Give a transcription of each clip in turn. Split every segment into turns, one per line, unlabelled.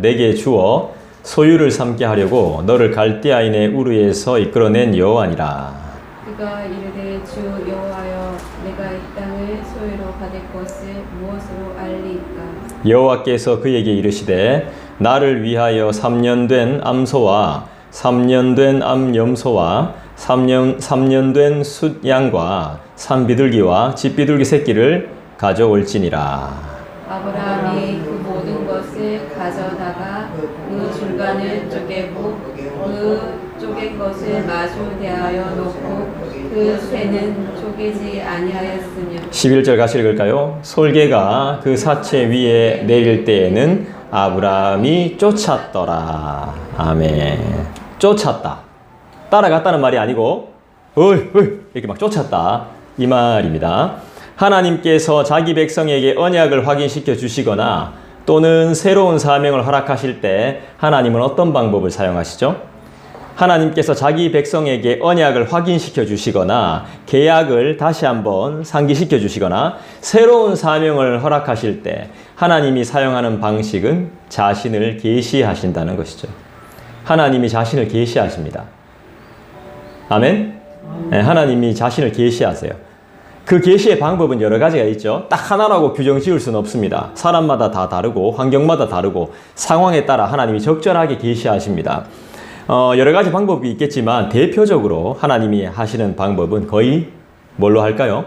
내게 주어 소유를 삼게 하려고 너를 갈대아인의 우르에서 이끌어낸 여호와니라.
그가 이르되 주 여호와여 내가 이 땅을 소유로 받을 것을 무엇으로 알리이까?
여호와께서 그에게 이르시되 나를 위하여 3년 된 암소와 3년 된 암염소와 3년 된 숫양과 산비둘기와 집비둘기 새끼를 가져올지니라.
아브라함이 그 모든 것을 가져다가 그 줄간을 쪼개고 그 쪼갠 것을 마주 대하여 놓고 그 쇠는 쪼개지 아니하였으며
11절 같이 읽을까요? 솔개가 그 사체 위에 내릴 때에는 아브라함이 쫓았더라. 아멘. 쫓았다. 따라갔다는 말이 아니고 이렇게 막 쫓았다 이 말입니다. 하나님께서 자기 백성에게 언약을 확인시켜 주시거나 또는 새로운 사명을 허락하실 때 하나님은 어떤 방법을 사용하시죠? 하나님께서 자기 백성에게 언약을 확인시켜 주시거나 계약을 다시 한번 상기시켜 주시거나 새로운 사명을 허락하실 때 하나님이 사용하는 방식은 자신을 계시하신다는 것이죠. 하나님이 자신을 계시하십니다. 아멘? 네, 하나님이 자신을 계시하세요. 그 계시의 방법은 여러 가지가 있죠. 딱 하나라고 규정 지을 수는 없습니다. 사람마다 다 다르고 환경마다 다르고 상황에 따라 하나님이 적절하게 계시하십니다. 여러 가지 방법이 있겠지만 대표적으로 하나님이 하시는 방법은 거의 뭘로 할까요?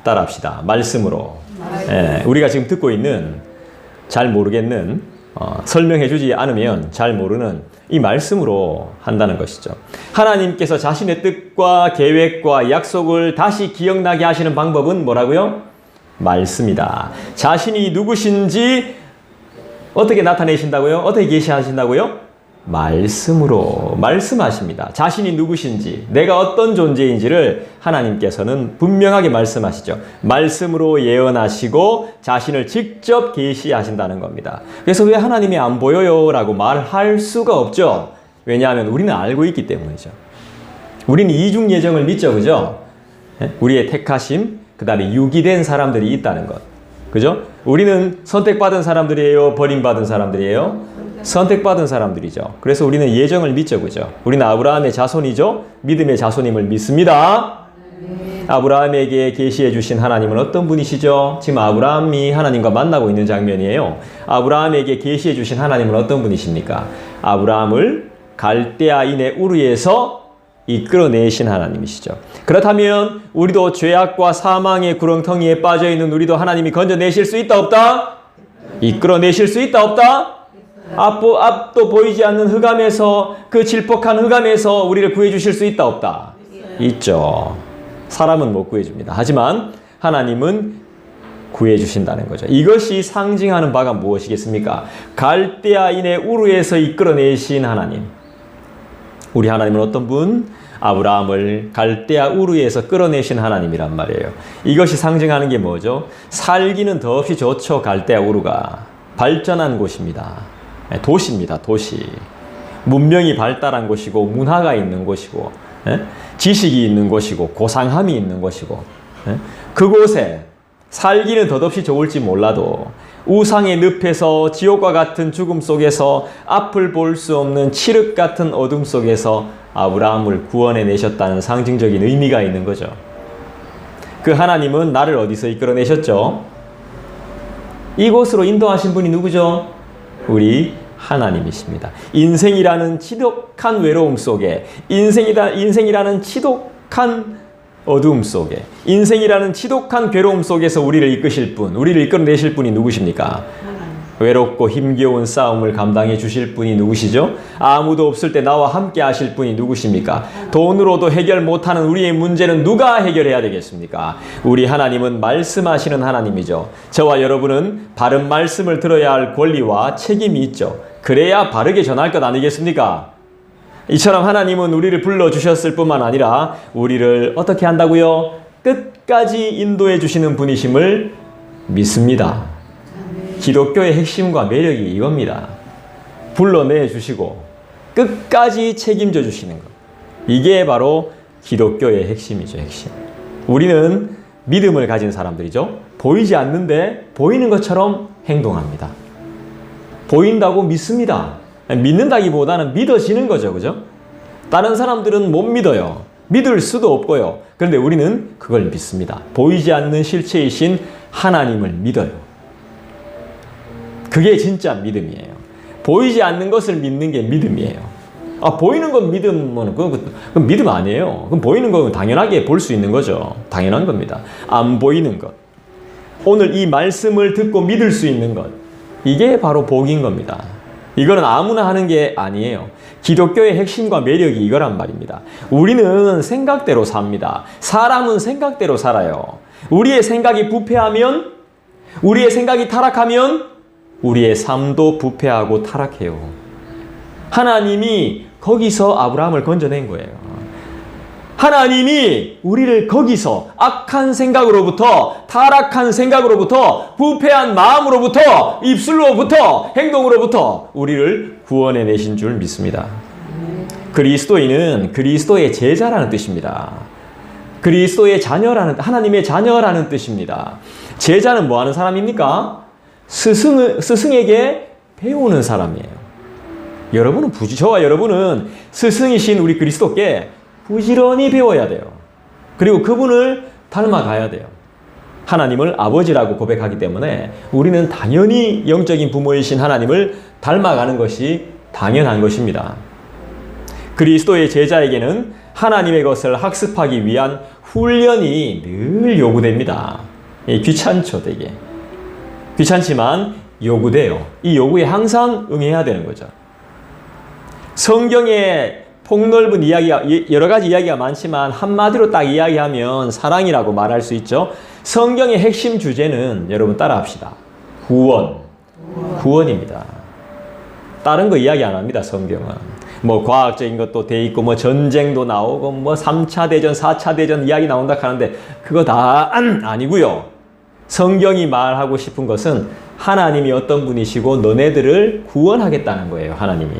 따라합시다. 말씀으로. 예, 우리가 지금 듣고 있는 잘 모르겠는 설명해 주지 않으면 잘 모르는 이 말씀으로 한다는 것이죠. 하나님께서 자신의 뜻과 계획과 약속을 다시 기억나게 하시는 방법은 뭐라고요? 말씀이다. 자신이 누구신지 어떻게 나타내신다고요? 어떻게 계시하신다고요? 말씀으로 말씀하십니다. 자신이 누구신지, 내가 어떤 존재인지를 하나님께서는 분명하게 말씀하시죠. 말씀으로 예언하시고 자신을 직접 계시하신다는 겁니다. 그래서 왜 하나님이 안 보여요? 라고 말할 수가 없죠. 왜냐하면 우리는 알고 있기 때문이죠. 우리는 이중 예정을 믿죠. 그죠? 우리의 택하심, 그 다음에 유기된 사람들이 있다는 것. 그죠? 우리는 선택받은 사람들이에요? 버림받은 사람들이에요? 선택받은 사람들이죠. 그래서 우리는 예정을 믿죠. 그죠? 우리는 아브라함의 자손이죠. 믿음의 자손임을 믿습니다. 아브라함에게 계시해 주신 하나님은 어떤 분이시죠? 지금 아브라함이 하나님과 만나고 있는 장면이에요. 아브라함에게 계시해 주신 하나님은 어떤 분이십니까? 아브라함을 갈대아인의 우르에서 이끌어내신 하나님이시죠. 그렇다면 우리도 죄악과 사망의 구렁텅이에 빠져있는 우리도 하나님이 건져내실 수 있다 없다? 이끌어내실 수 있다 없다? 앞도 보이지 않는 흑암에서, 그 질퍽한 흑암에서 우리를 구해주실 수 있다 없다? 있죠. 사람은 못 구해줍니다. 하지만 하나님은 구해주신다는 거죠. 이것이 상징하는 바가 무엇이겠습니까? 갈대아인의 우르에서 이끌어내신 하나님. 우리 하나님은 어떤 분? 아브라함을 갈대아 우르에서 끌어내신 하나님이란 말이에요. 이것이 상징하는 게 뭐죠? 살기는 더없이 좋죠. 갈대아 우르가 발전한 곳입니다. 도시입니다. 도시. 문명이 발달한 곳이고 문화가 있는 곳이고 지식이 있는 곳이고 고상함이 있는 곳이고 그곳에 살기는 덧없이 좋을지 몰라도 우상의 늪에서 지옥과 같은 죽음 속에서 앞을 볼 수 없는 칠흑 같은 어둠 속에서 아브라함을 구원해 내셨다는 상징적인 의미가 있는 거죠. 그 하나님은 나를 어디서 이끌어내셨죠? 이곳으로 인도하신 분이 누구죠? 우리 하나님이십니다. 인생이라는 지독한 외로움 속에, 인생이라는 지독한 어두움 속에, 인생이라는 지독한 괴로움 속에서 우리를 이끄실 분, 우리를 이끌어내실 분이 누구십니까? 외롭고 힘겨운 싸움을 감당해 주실 분이 누구시죠? 아무도 없을 때 나와 함께 하실 분이 누구십니까? 돈으로도 해결 못하는 우리의 문제는 누가 해결해야 되겠습니까? 우리 하나님은 말씀하시는 하나님이죠. 저와 여러분은 바른 말씀을 들어야 할 권리와 책임이 있죠. 그래야 바르게 전할 것 아니겠습니까? 이처럼 하나님은 우리를 불러주셨을 뿐만 아니라 우리를 어떻게 한다고요? 끝까지 인도해 주시는 분이심을 믿습니다. 기독교의 핵심과 매력이 이겁니다. 불러내 주시고 끝까지 책임져 주시는 것. 이게 바로 기독교의 핵심이죠. 핵심. 우리는 믿음을 가진 사람들이죠. 보이지 않는데 보이는 것처럼 행동합니다. 보인다고 믿습니다. 믿는다기보다는 믿어지는 거죠. 그죠? 다른 사람들은 못 믿어요. 믿을 수도 없고요. 그런데 우리는 그걸 믿습니다. 보이지 않는 실체이신 하나님을 믿어요. 그게 진짜 믿음이에요. 보이지 않는 것을 믿는 게 믿음이에요. 보이는 건 믿으면 그건 믿음 아니에요. 그럼 보이는 건 당연하게 볼 수 있는 거죠. 당연한 겁니다. 안 보이는 것. 오늘 이 말씀을 듣고 믿을 수 있는 것. 이게 바로 복인 겁니다. 이거는 아무나 하는 게 아니에요. 기독교의 핵심과 매력이 이거란 말입니다. 우리는 생각대로 삽니다. 사람은 생각대로 살아요. 우리의 생각이 부패하면, 우리의 생각이 타락하면 우리의 삶도 부패하고 타락해요. 하나님이 거기서 아브라함을 건져낸 거예요. 하나님이 우리를 거기서 악한 생각으로부터, 타락한 생각으로부터, 부패한 마음으로부터, 입술로부터, 행동으로부터 우리를 구원해 내신 줄 믿습니다. 그리스도인은 그리스도의 제자라는 뜻입니다. 그리스도의 자녀라는, 하나님의 자녀라는 뜻입니다. 제자는 뭐 하는 사람입니까? 스승에게 배우는 사람이에요. 저와 여러분은 스승이신 우리 그리스도께 부지런히 배워야 돼요. 그리고 그분을 닮아가야 돼요. 하나님을 아버지라고 고백하기 때문에 우리는 당연히 영적인 부모이신 하나님을 닮아가는 것이 당연한 것입니다. 그리스도의 제자에게는 하나님의 것을 학습하기 위한 훈련이 늘 요구됩니다. 귀찮죠, 되게. 귀찮지만 요구돼요. 이 요구에 항상 응해야 되는 거죠. 성경에 폭넓은 이야기가, 여러 가지 이야기가 많지만 한마디로 딱 이야기하면 사랑이라고 말할 수 있죠. 성경의 핵심 주제는 여러분 따라합시다. 구원입니다. 다른 거 이야기 안 합니다, 성경은. 뭐 과학적인 것도 돼 있고 뭐 전쟁도 나오고 뭐 3차 대전, 4차 대전 이야기 나온다 하는데 그거 다 아니고요. 성경이 말하고 싶은 것은 하나님이 어떤 분이시고 너네들을 구원하겠다는 거예요, 하나님이.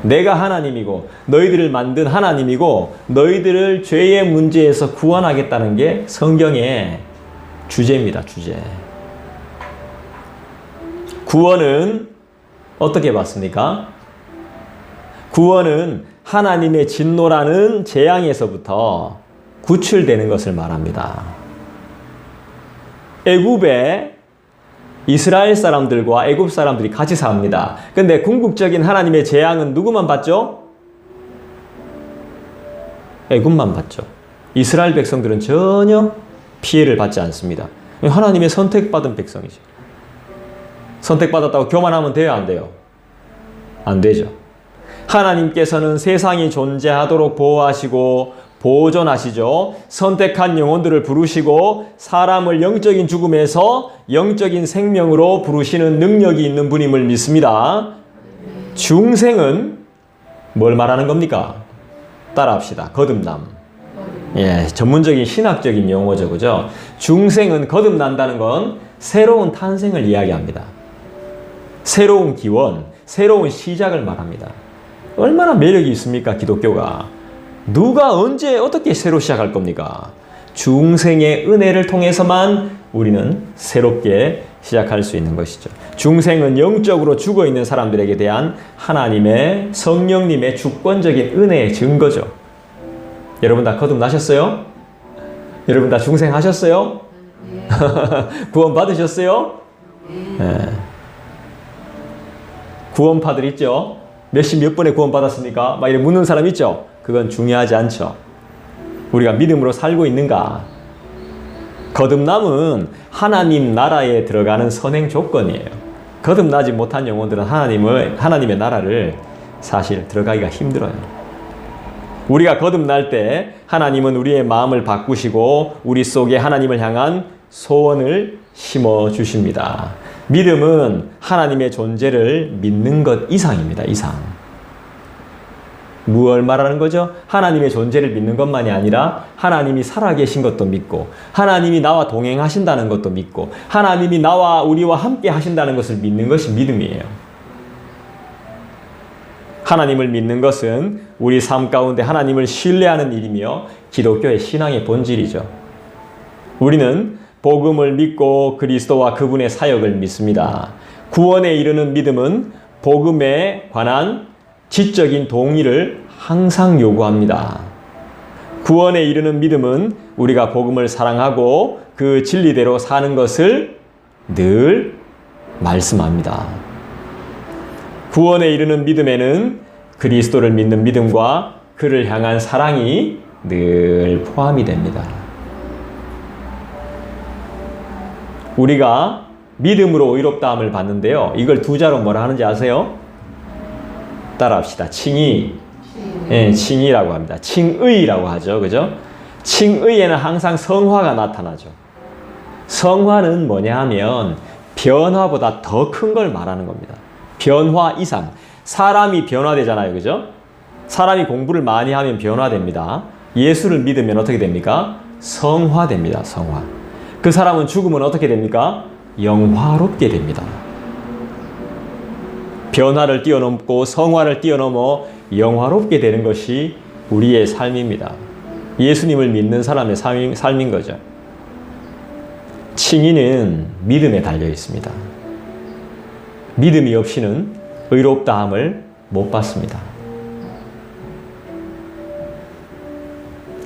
내가 하나님이고 너희들을 만든 하나님이고 너희들을 죄의 문제에서 구원하겠다는 게 성경의 주제입니다. 주제. 구원은 어떻게 받습니까? 구원은 하나님의 진노라는 재앙에서부터 구출되는 것을 말합니다. 애굽에 이스라엘 사람들과 애굽 사람들이 같이 삽니다. 근데 궁극적인 하나님의 재앙은 누구만 받죠? 애굽만 받죠. 이스라엘 백성들은 전혀 피해를 받지 않습니다. 하나님의 선택받은 백성이죠. 선택받았다고 교만하면 돼요, 안 돼요? 안 되죠. 하나님께서는 세상이 존재하도록 보호하시고 보존하시죠. 선택한 영혼들을 부르시고 사람을 영적인 죽음에서 영적인 생명으로 부르시는 능력이 있는 분임을 믿습니다. 중생은 뭘 말하는 겁니까? 따라합시다. 거듭남. 전문적인 신학적인 용어죠. 그죠? 중생은 거듭난다는 건 새로운 탄생을 이야기합니다. 새로운 기원, 새로운 시작을 말합니다. 얼마나 매력이 있습니까, 기독교가? 누가 언제 어떻게 새로 시작할 겁니까? 중생의 은혜를 통해서만 우리는 새롭게 시작할 수 있는 것이죠. 중생은 영적으로 죽어있는 사람들에게 대한 하나님의 성령님의 주권적인 은혜의 증거죠. 여러분 다 거듭나셨어요? 여러분 다 중생하셨어요? 네. 구원 받으셨어요? 네. 구원파들 있죠? 몇 번에 구원 받았습니까? 막 이렇게 묻는 사람 있죠? 그건 중요하지 않죠. 우리가 믿음으로 살고 있는가? 거듭남은 하나님 나라에 들어가는 선행 조건이에요. 거듭나지 못한 영혼들은 하나님의 나라를 사실 들어가기가 힘들어요. 우리가 거듭날 때 하나님은 우리의 마음을 바꾸시고 우리 속에 하나님을 향한 소원을 심어주십니다. 믿음은 하나님의 존재를 믿는 것 이상입니다. 이상. 무엇을 말하는 거죠? 하나님의 존재를 믿는 것만이 아니라 하나님이 살아계신 것도 믿고 하나님이 나와 동행하신다는 것도 믿고 하나님이 우리와 함께 하신다는 것을 믿는 것이 믿음이에요. 하나님을 믿는 것은 우리 삶 가운데 하나님을 신뢰하는 일이며 기독교의 신앙의 본질이죠. 우리는 복음을 믿고 그리스도와 그분의 사역을 믿습니다. 구원에 이르는 믿음은 복음에 관한 지적인 동의를 항상 요구합니다. 구원에 이르는 믿음은 우리가 복음을 사랑하고 그 진리대로 사는 것을 늘 말씀합니다. 구원에 이르는 믿음에는 그리스도를 믿는 믿음과 그를 향한 사랑이 늘 포함이 됩니다. 우리가 믿음으로 의롭다함을 받는데요. 이걸 두 자로 뭐라 하는지 아세요? 따라합시다. 칭의. 예, 칭의라고 합니다. 칭의라고 하죠. 그죠? 칭의에는 항상 성화가 나타나죠. 성화는 뭐냐 하면 변화보다 더 큰 걸 말하는 겁니다. 변화 이상. 사람이 변화되잖아요. 그죠? 사람이 공부를 많이 하면 변화됩니다. 예수를 믿으면 어떻게 됩니까? 성화됩니다. 성화. 그 사람은 죽으면 어떻게 됩니까? 영화롭게 됩니다. 변화를 뛰어넘고 성화를 뛰어넘어 영화롭게 되는 것이 우리의 삶입니다. 예수님을 믿는 사람의 삶인 거죠. 칭의는 믿음에 달려 있습니다. 믿음이 없이는 의롭다함을 못 받습니다.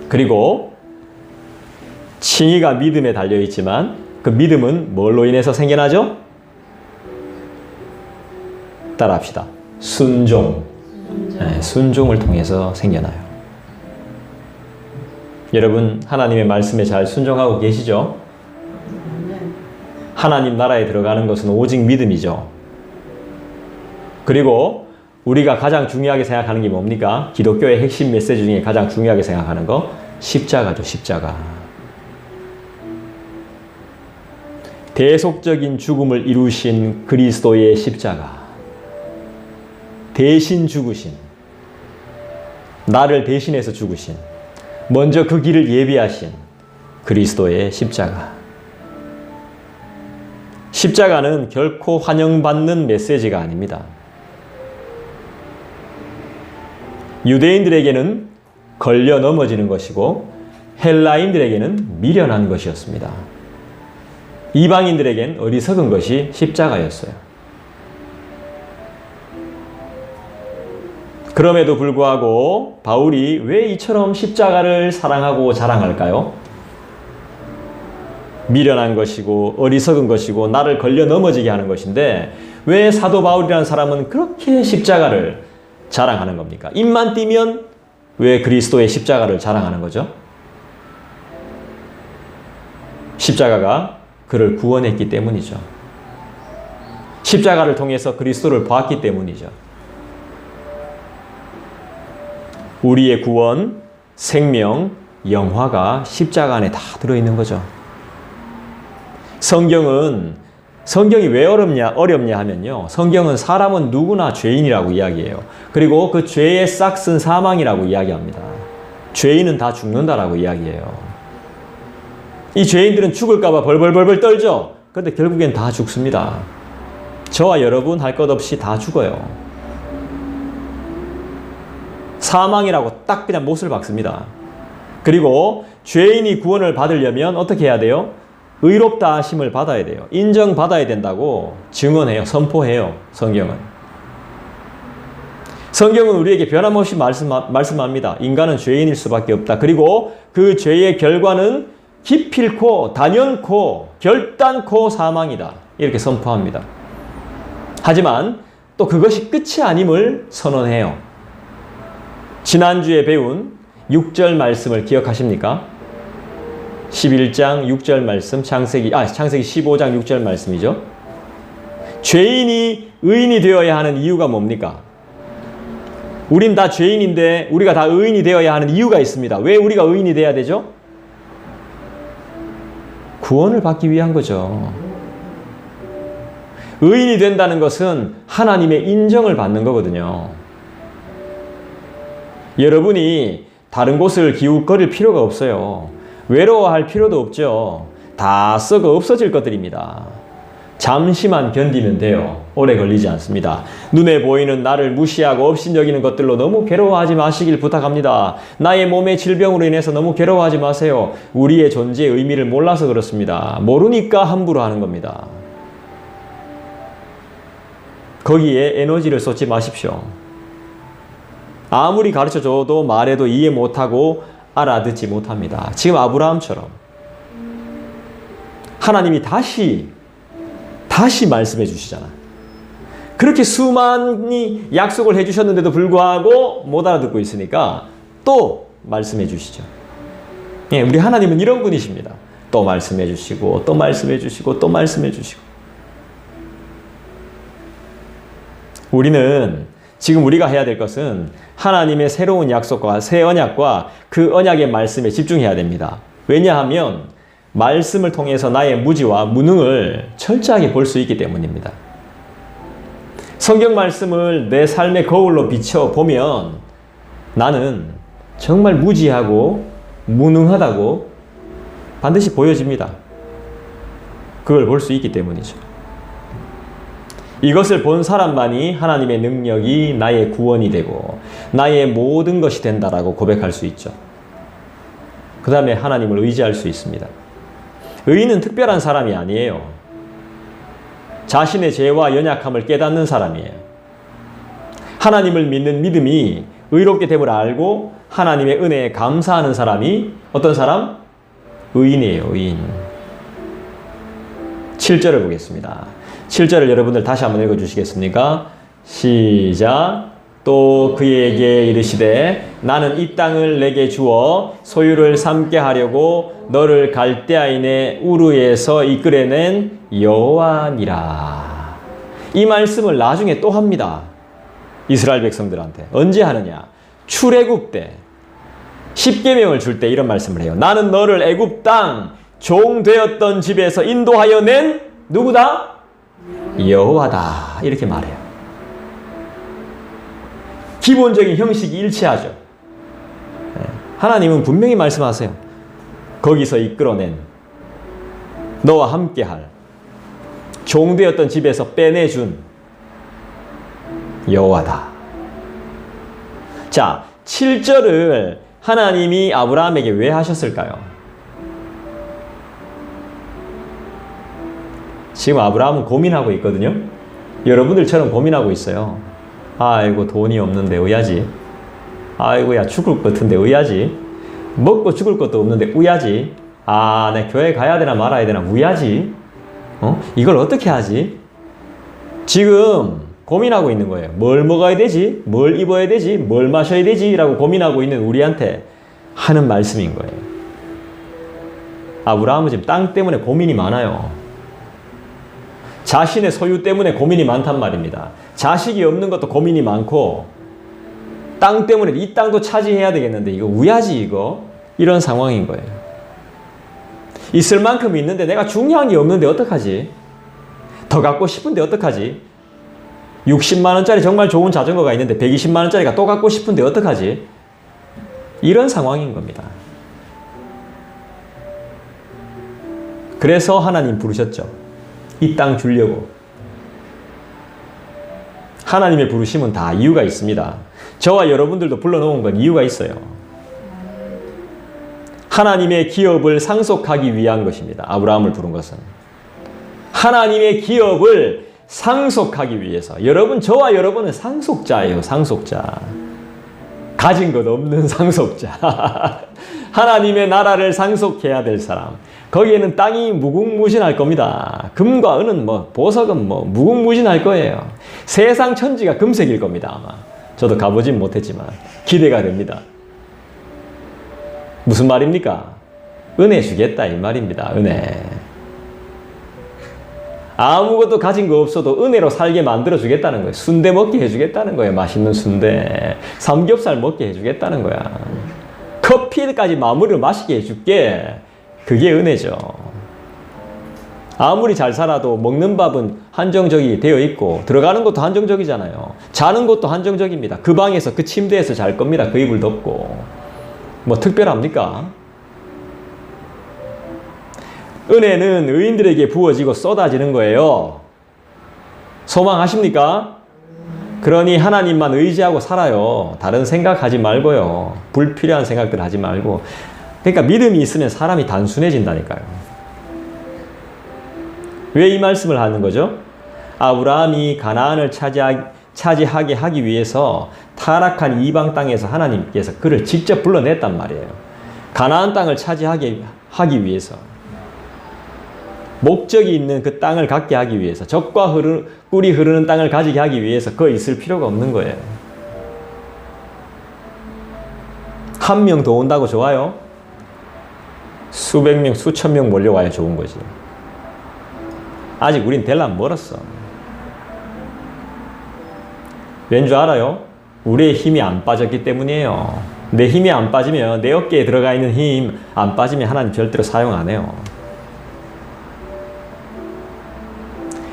그리고 칭의가 믿음에 달려 있지만 그 믿음은 뭘로 인해서 생겨나죠? 따라합시다. 순종. 네, 순종을 통해서 생겨나요. 여러분, 하나님의 말씀에 잘 순종하고 계시죠? 하나님 나라에 들어가는 것은 오직 믿음이죠. 그리고 우리가 가장 중요하게 생각하는 게 뭡니까? 기독교의 핵심 메시지 중에 가장 중요하게 생각하는 거 십자가죠. 십자가. 대속적인 죽음을 이루신 그리스도의 십자가. 대신 죽으신, 나를 대신해서 죽으신, 먼저 그 길을 예비하신 그리스도의 십자가. 십자가는 결코 환영받는 메시지가 아닙니다. 유대인들에게는 걸려 넘어지는 것이고 헬라인들에게는 미련한 것이었습니다. 이방인들에겐 어리석은 것이 십자가였어요. 그럼에도 불구하고 바울이 왜 이처럼 십자가를 사랑하고 자랑할까요? 미련한 것이고 어리석은 것이고 나를 걸려 넘어지게 하는 것인데 왜 사도 바울이라는 사람은 그렇게 십자가를 자랑하는 겁니까? 입만 띄면 왜 그리스도의 십자가를 자랑하는 거죠? 십자가가 그를 구원했기 때문이죠. 십자가를 통해서 그리스도를 보았기 때문이죠. 우리의 구원, 생명, 영화가 십자가 안에 다 들어있는 거죠. 성경이 왜 어렵냐 하면요. 성경은 사람은 누구나 죄인이라고 이야기해요. 그리고 그 죄의 싹은 사망이라고 이야기합니다. 죄인은 다 죽는다라고 이야기해요. 이 죄인들은 죽을까봐 벌벌벌벌 떨죠. 그런데 결국엔 다 죽습니다. 저와 여러분 할 것 없이 다 죽어요. 사망이라고 딱 그냥 못을 박습니다. 그리고 죄인이 구원을 받으려면 어떻게 해야 돼요? 의롭다 하심을 받아야 돼요. 인정받아야 된다고 증언해요. 선포해요. 성경은. 성경은 우리에게 변함없이 말씀합니다. 인간은 죄인일 수밖에 없다. 그리고 그 죄의 결과는 기필코, 단연코, 결단코 사망이다. 이렇게 선포합니다. 하지만 또 그것이 끝이 아님을 선언해요. 지난주에 배운 6절 말씀을 기억하십니까? 11장 6절 말씀, 창세기 15장 6절 말씀이죠. 죄인이 의인이 되어야 하는 이유가 뭡니까? 우린 다 죄인인데 우리가 다 의인이 되어야 하는 이유가 있습니다. 왜 우리가 의인이 돼야 되죠? 구원을 받기 위한 거죠. 의인이 된다는 것은 하나님의 인정을 받는 거거든요. 여러분이 다른 곳을 기웃거릴 필요가 없어요. 외로워할 필요도 없죠. 다 썩어 없어질 것들입니다. 잠시만 견디면 돼요. 오래 걸리지 않습니다. 눈에 보이는 나를 무시하고 업신여기는 것들로 너무 괴로워하지 마시길 부탁합니다. 나의 몸의 질병으로 인해서 너무 괴로워하지 마세요. 우리의 존재의 의미를 몰라서 그렇습니다. 모르니까 함부로 하는 겁니다. 거기에 에너지를 쏟지 마십시오. 아무리 가르쳐줘도 말해도 이해 못하고 알아듣지 못합니다. 지금 아브라함처럼 하나님이 다시 말씀해 주시잖아. 그렇게 수많이 약속을 해주셨는데도 불구하고 못 알아듣고 있으니까 또 말씀해 주시죠. 예, 우리 하나님은 이런 분이십니다. 또 말씀해 주시고 또 말씀해 주시고 또 말씀해 주시고. 우리는 지금 우리가 해야 될 것은 하나님의 새로운 약속과 새 언약과 그 언약의 말씀에 집중해야 됩니다. 왜냐하면 말씀을 통해서 나의 무지와 무능을 철저하게 볼 수 있기 때문입니다. 성경 말씀을 내 삶의 거울로 비춰보면 나는 정말 무지하고 무능하다고 반드시 보여집니다. 그걸 볼 수 있기 때문이죠. 이것을 본 사람만이 하나님의 능력이 나의 구원이 되고 나의 모든 것이 된다라고 고백할 수 있죠. 그 다음에 하나님을 의지할 수 있습니다. 의인은 특별한 사람이 아니에요. 자신의 죄와 연약함을 깨닫는 사람이에요. 하나님을 믿는 믿음이 의롭게 됨을 알고 하나님의 은혜에 감사하는 사람이 어떤 사람? 의인이에요. 의인. 7절을 보겠습니다. 7절을 여러분들 다시 한번 읽어주시겠습니까? 시작. 또 그에게 이르시되 나는 이 땅을 내게 주어 소유를 삼게 하려고 너를 갈대아인의 우르에서 이끌어낸 여호와니라. 이 말씀을 나중에 또 합니다. 이스라엘 백성들한테. 언제 하느냐? 출애굽 때 10계명을 줄 때 이런 말씀을 해요. 나는 너를 애굽 땅 종 되었던 집에서 인도하여 낸 누구다? 여호와다. 이렇게 말해요. 기본적인 형식이 일치하죠. 하나님은 분명히 말씀하세요. 거기서 이끌어낸 너와 함께할 종되었던 집에서 빼내준 여호와다. 자, 7절을 하나님이 아브라함에게 왜 하셨을까요? 지금 아브라함은 고민하고 있거든요. 여러분들처럼 고민하고 있어요. 아이고 돈이 없는데 의하지. 아이고 야 죽을 것 같은데 의하지. 먹고 죽을 것도 없는데 의하지. 아, 내 교회 가야 되나 말아야 되나 의하지. 이걸 어떻게 하지? 지금 고민하고 있는 거예요. 뭘 먹어야 되지? 뭘 입어야 되지? 뭘 마셔야 되지? 라고 고민하고 있는 우리한테 하는 말씀인 거예요. 아브라함은 지금 땅 때문에 고민이 많아요. 자신의 소유 때문에 고민이 많단 말입니다. 자식이 없는 것도 고민이 많고 땅 때문에 이 땅도 차지해야 되겠는데 이거 우야지 이거? 이런 상황인 거예요. 있을 만큼 있는데 내가 중요한 게 없는데 어떡하지? 더 갖고 싶은데 어떡하지? 60만 원짜리 정말 좋은 자전거가 있는데 120만 원짜리가 또 갖고 싶은데 어떡하지? 이런 상황인 겁니다. 그래서 하나님 부르셨죠. 이 땅 주려고. 하나님의 부르심은 다 이유가 있습니다. 저와 여러분들도 불러놓은 건 이유가 있어요. 하나님의 기업을 상속하기 위한 것입니다. 아브라함을 부른 것은. 하나님의 기업을 상속하기 위해서. 여러분, 저와 여러분은 상속자예요. 상속자. 가진 것 없는 상속자. 하나님의 나라를 상속해야 될 사람. 거기에는 땅이 무궁무진할 겁니다. 금과 은은 보석은 무궁무진할 거예요. 세상 천지가 금색일 겁니다. 아마. 저도 가보진 못했지만 기대가 됩니다. 무슨 말입니까? 은혜 주겠다 이 말입니다. 은혜. 아무것도 가진 거 없어도 은혜로 살게 만들어 주겠다는 거예요. 순대 먹게 해주겠다는 거예요. 맛있는 순대. 삼겹살 먹게 해주겠다는 거야. 커피까지 마무리로 마시게 해줄게. 그게 은혜죠. 아무리 잘 살아도 먹는 밥은 한정적이 되어 있고 들어가는 것도 한정적이잖아요. 자는 것도 한정적입니다. 그 방에서 그 침대에서 잘 겁니다. 그 이불 덮고. 뭐 특별합니까? 은혜는 의인들에게 부어지고 쏟아지는 거예요. 소망하십니까? 그러니 하나님만 의지하고 살아요. 다른 생각하지 말고요. 불필요한 생각들 하지 말고. 그러니까 믿음이 있으면 사람이 단순해진다니까요. 왜 이 말씀을 하는 거죠? 아브라함이 가나안을 차지하게 하기 위해서 타락한 이방 땅에서 하나님께서 그를 직접 불러냈단 말이에요. 가나안 땅을 차지하게 하기 위해서. 목적이 있는 그 땅을 갖게 하기 위해서, 젖과 꿀이 흐르는 땅을 가지게 하기 위해서 거 있을 필요가 없는 거예요. 한 명 더 온다고 좋아요? 수백 명, 수천 명 몰려와야 좋은 거지. 아직 우린 될란 멀었어. 왠 줄 알아요? 우리의 힘이 안 빠졌기 때문이에요. 내 힘이 안 빠지면, 내 어깨에 들어가 있는 힘 안 빠지면 하나님 절대로 사용 안 해요.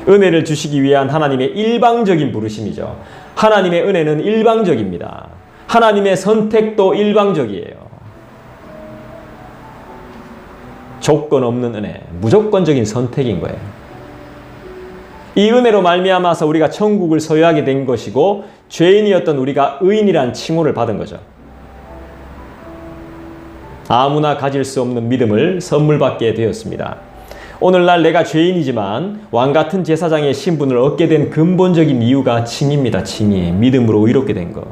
은혜를 주시기 위한 하나님의 일방적인 부르심이죠. 하나님의 은혜는 일방적입니다. 하나님의 선택도 일방적이에요. 조건 없는 은혜, 무조건적인 선택인 거예요. 이 은혜로 말미암아서 우리가 천국을 소유하게 된 것이고, 죄인이었던 우리가 의인이란 칭호를 받은 거죠. 아무나 가질 수 없는 믿음을 선물 받게 되었습니다. 오늘날 내가 죄인이지만 왕같은 제사장의 신분을 얻게 된 근본적인 이유가 칭입니다. 칭이. 믿음으로 의롭게 된 거.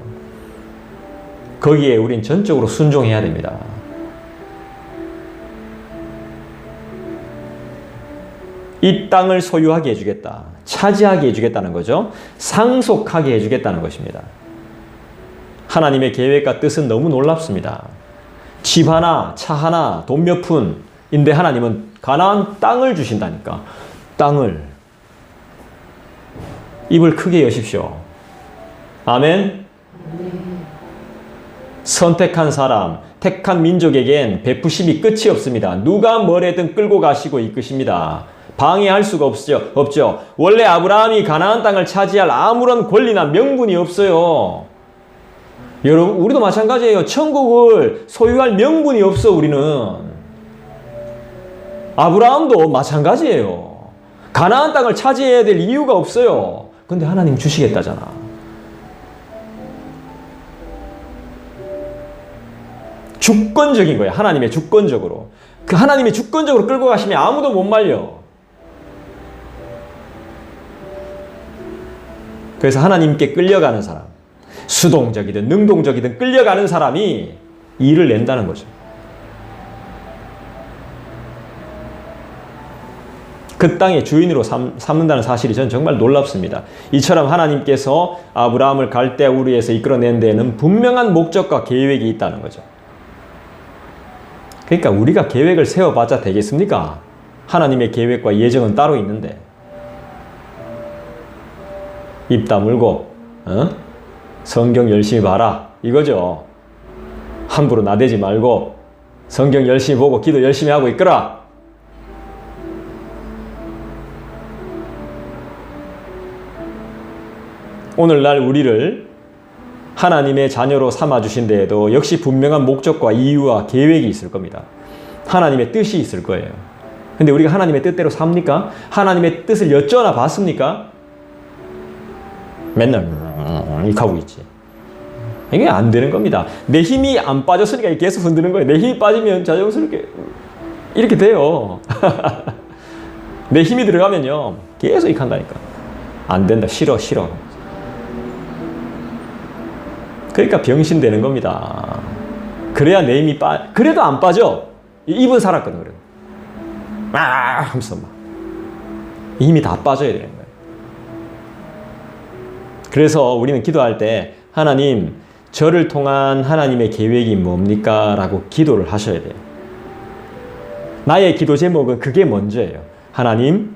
거기에 우린 전적으로 순종해야 됩니다. 이 땅을 소유하게 해주겠다. 차지하게 해주겠다는 거죠. 상속하게 해주겠다는 것입니다. 하나님의 계획과 뜻은 너무 놀랍습니다. 집 하나, 차 하나, 돈 몇 푼인데 하나님은 가나안 땅을 주신다니까. 땅을. 입을 크게 여십시오. 아멘. 선택한 사람, 택한 민족에겐 베푸심이 끝이 없습니다. 누가 뭐래든 끌고 가시고 이끄십니다. 방해할 수가 없죠. 원래 아브라함이 가나안 땅을 차지할 아무런 권리나 명분이 없어요. 여러분, 우리도 마찬가지예요. 천국을 소유할 명분이 없어, 우리는. 아브라함도 마찬가지예요. 가나안 땅을 차지해야 될 이유가 없어요. 근데 하나님 주시겠다잖아. 주권적인 거예요. 하나님의 주권적으로. 그 하나님이 주권적으로 끌고 가시면 아무도 못 말려. 그래서 하나님께 끌려가는 사람, 수동적이든 능동적이든 끌려가는 사람이 일을 낸다는 거죠. 그 땅의 주인으로 삼는다는 사실이 저는 정말 놀랍습니다. 이처럼 하나님께서 아브라함을 갈대아 우르에서 이끌어낸 데에는 분명한 목적과 계획이 있다는 거죠. 그러니까 우리가 계획을 세워봤자 되겠습니까? 하나님의 계획과 예정은 따로 있는데. 입 다물고 성경 열심히 봐라 이거죠. 함부로 나대지 말고 성경 열심히 보고 기도 열심히 하고 이끌어. 오늘날 우리를 하나님의 자녀로 삼아주신 데에도 역시 분명한 목적과 이유와 계획이 있을 겁니다. 하나님의 뜻이 있을 거예요. 근데 우리가 하나님의 뜻대로 삽니까? 하나님의 뜻을 여쭤나 봤습니까? 맨날 이렇게 하고 있지. 이게 안 되는 겁니다. 내 힘이 안 빠졌으니까 계속 흔드는 거예요. 내 힘이 빠지면 자연스럽게 이렇게 돼요. 내 힘이 들어가면요 계속 이렇게 한다니까. 안 된다. 싫어. 그러니까 병신되는 겁니다. 그래야 내 힘이 그래도 안 빠져. 입은 살았거든. 그래도 하면서 막 힘이 다 빠져야 되는 거예요. 그래서 우리는 기도할 때 하나님, 저를 통한 하나님의 계획이 뭡니까? 라고 기도를 하셔야 돼요. 나의 기도 제목은 그게 먼저예요. 하나님,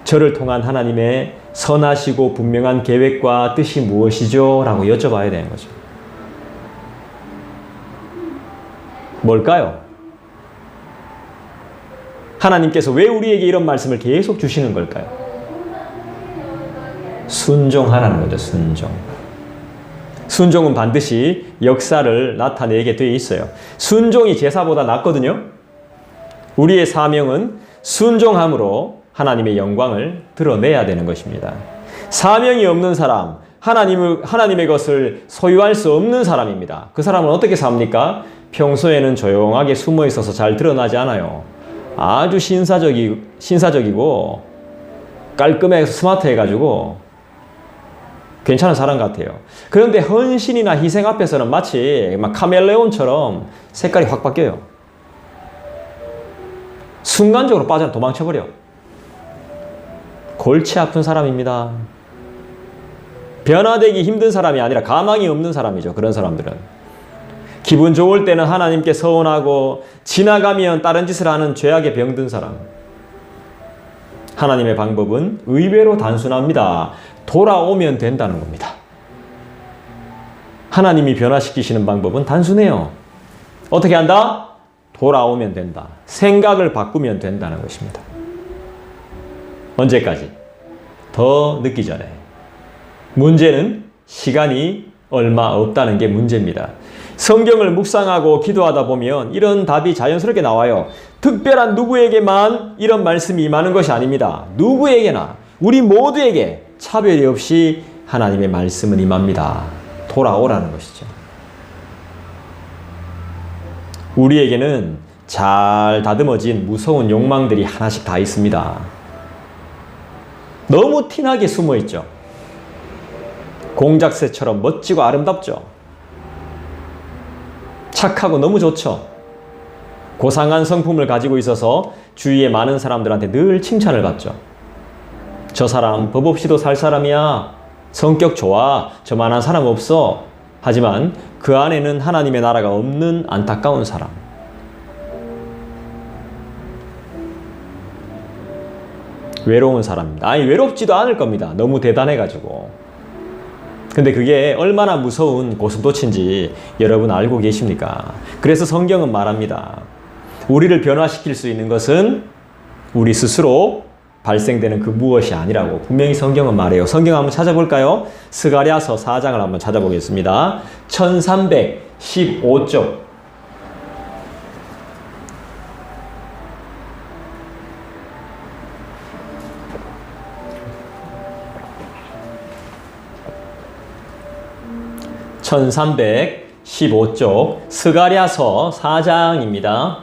저를 통한 하나님의 선하시고 분명한 계획과 뜻이 무엇이죠? 라고 여쭤봐야 되는 거죠. 뭘까요? 하나님께서 왜 우리에게 이런 말씀을 계속 주시는 걸까요? 순종하라는 거죠. 순종은 반드시 역사를 나타내게 되어 있어요. 순종이 제사보다 낫거든요. 우리의 사명은 순종함으로 하나님의 영광을 드러내야 되는 것입니다. 사명이 없는 사람, 하나님의 것을 소유할 수 없는 사람입니다. 그 사람은 어떻게 삽니까? 평소에는 조용하게 숨어 있어서 잘 드러나지 않아요. 아주 신사적이고 깔끔해서 스마트해가지고 괜찮은 사람 같아요. 그런데 헌신이나 희생 앞에서는 마치 막 카멜레온처럼 색깔이 확 바뀌어요. 순간적으로 빠져 도망쳐버려. 골치 아픈 사람입니다. 변화되기 힘든 사람이 아니라 가망이 없는 사람이죠. 그런 사람들은. 기분 좋을 때는 하나님께 서운하고 지나가면 다른 짓을 하는 죄악에 병든 사람. 하나님의 방법은 의외로 단순합니다. 돌아오면 된다는 겁니다. 하나님이 변화시키시는 방법은 단순해요. 어떻게 한다? 돌아오면 된다. 생각을 바꾸면 된다는 것입니다. 언제까지? 더 늦기 전에. 문제는 시간이 얼마 없다는 게 문제입니다. 성경을 묵상하고 기도하다 보면 이런 답이 자연스럽게 나와요. 특별한 누구에게만 이런 말씀이 임하는 것이 아닙니다. 누구에게나, 우리 모두에게 차별이 없이 하나님의 말씀은 임합니다. 돌아오라는 것이죠. 우리에게는 잘 다듬어진 무서운 욕망들이 하나씩 다 있습니다. 너무 티나게 숨어 있죠. 공작새처럼 멋지고 아름답죠. 착하고 너무 좋죠. 고상한 성품을 가지고 있어서 주위의 많은 사람들한테 늘 칭찬을 받죠. 저 사람 법 없이도 살 사람이야. 성격 좋아. 저만한 사람 없어. 하지만 그 안에는 하나님의 나라가 없는 안타까운 사람. 외로운 사람입니다. 아니, 외롭지도 않을 겁니다. 너무 대단해가지고. 근데 그게 얼마나 무서운 고슴도치인지 여러분 알고 계십니까? 그래서 성경은 말합니다. 우리를 변화시킬 수 있는 것은 우리 스스로 발생되는 그 무엇이 아니라고 분명히 성경은 말해요. 성경 한번 찾아볼까요? 스가랴서 4장을 한번 찾아보겠습니다. 1315쪽. (1315쪽) 스가랴서 4장입니다.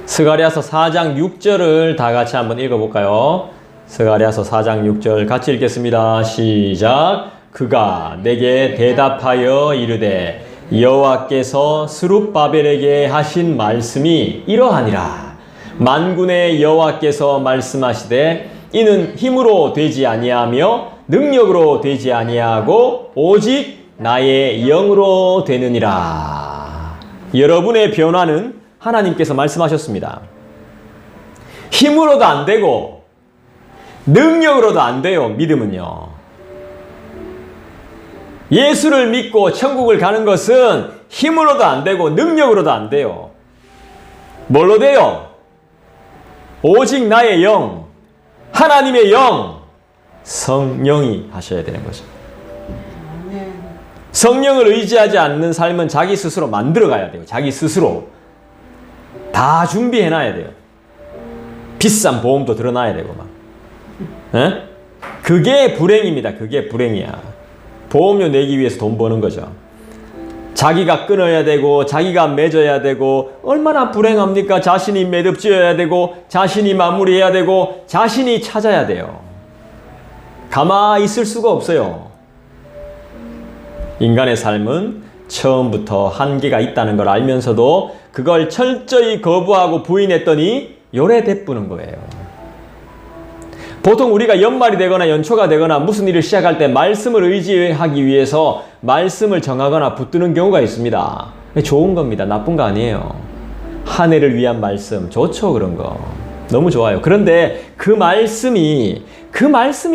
스가랴서 4장 6절을 다 같이 한번 읽어볼까요? 스가랴서 4장 6절 같이 읽겠습니다. 시작. 그가 내게 대답하여 이르되 여호와께서 스룹바벨에게 하신 말씀이 이러하니라. 만군의 여호와께서 말씀하시되 이는 힘으로 되지 아니하며 능력으로 되지 아니하고 오직 나의 영으로 되느니라. 여러분의 변화는 하나님께서 말씀하셨습니다. 힘으로도 안 되고 능력으로도 안 돼요. 믿음은요. 예수를 믿고 천국을 가는 것은 힘으로도 안 되고 능력으로도 안 돼요. 뭘로 돼요? 오직 나의 영, 하나님의 영, 성령이 하셔야 되는 거죠. 성령을 의지하지 않는 삶은 자기 스스로 만들어가야 돼요. 자기 스스로 다 준비해놔야 돼요. 비싼 보험도 들어놔야 되고 막. 에? 그게 불행입니다. 그게 불행이야. 보험료 내기 위해서 돈 버는 거죠. 자기가 끊어야 되고 자기가 맺어야 되고 얼마나 불행합니까? 자신이 매듭 지어야 되고 자신이 마무리해야 되고 자신이 찾아야 돼요. 가만히 있을 수가 없어요. 인간의 삶은 처음부터 한계가 있다는 걸 알면서도 그걸 철저히 거부하고 부인했더니 요래 대뿌는 거예요. 보통 우리가 연말이 되거나 연초가 되거나 무슨 일을 시작할 때 말씀을 의지하기 위해서 말씀을 정하거나 붙드는 경우가 있습니다. 좋은 겁니다. 나쁜 거 아니에요. 한 해를 위한 말씀 좋죠. 그런 거 너무 좋아요. 그런데 그 말씀이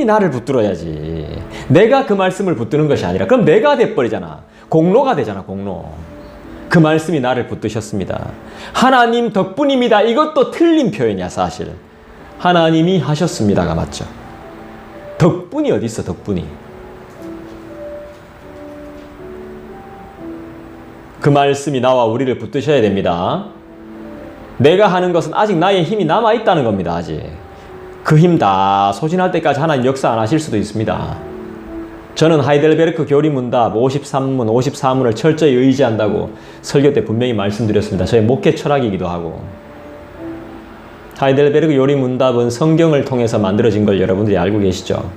나를 붙들어야지. 내가 그 말씀을 붙드는 것이 아니라 그럼 내가 돼버리잖아. 공로가 되잖아. 공로. 그 말씀이 나를 붙드셨습니다. 하나님 덕분입니다. 이것도 틀린 표현이야. 사실 하나님이 하셨습니다가 맞죠. 덕분이 어디 있어. 덕분이. 그 말씀이 나와 우리를 붙드셔야 됩니다. 내가 하는 것은 아직 나의 힘이 남아있다는 겁니다. 아직 그 힘 다 소진할 때까지 하나님 역사 안 하실 수도 있습니다. 저는 하이델베르크 교리문답 53문, 54문을 철저히 의지한다고 설교 때 분명히 말씀드렸습니다. 저의 목회 철학이기도 하고. 하이델베르그 요리 문답은 성경을 통해서 만들어진 걸 여러분들이 알고 계시죠?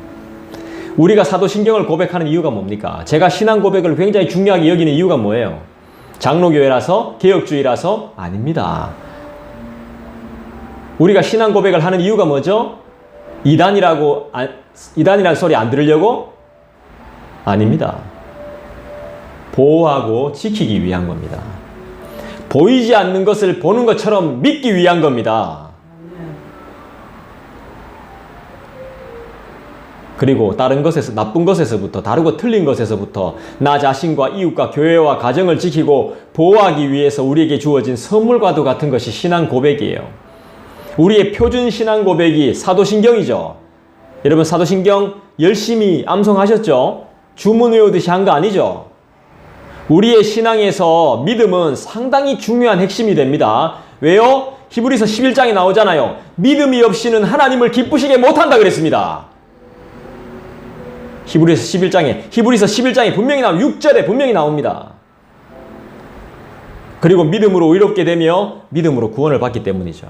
우리가 사도신경을 고백하는 이유가 뭡니까? 제가 신앙 고백을 굉장히 중요하게 여기는 이유가 뭐예요? 장로교회라서? 개혁주의라서? 아닙니다. 우리가 신앙 고백을 하는 이유가 뭐죠? 이단이라는 소리 안 들으려고? 아닙니다. 보호하고 지키기 위한 겁니다. 보이지 않는 것을 보는 것처럼 믿기 위한 겁니다. 그리고 다른 것에서, 나쁜 것에서부터, 다르고 틀린 것에서부터 나 자신과 이웃과 교회와 가정을 지키고 보호하기 위해서 우리에게 주어진 선물과도 같은 것이 신앙 고백이에요. 우리의 표준 신앙 고백이 사도신경이죠. 여러분 사도신경 열심히 암송하셨죠? 주문 외우듯이 한 거 아니죠? 우리의 신앙에서 믿음은 상당히 중요한 핵심이 됩니다. 왜요? 히브리서 11장에 나오잖아요. 믿음이 없이는 하나님을 기쁘시게 못한다 그랬습니다. 히브리서 11장에 분명히 6절에 분명히 나옵니다. 그리고 믿음으로 의롭게 되며 믿음으로 구원을 받기 때문이죠.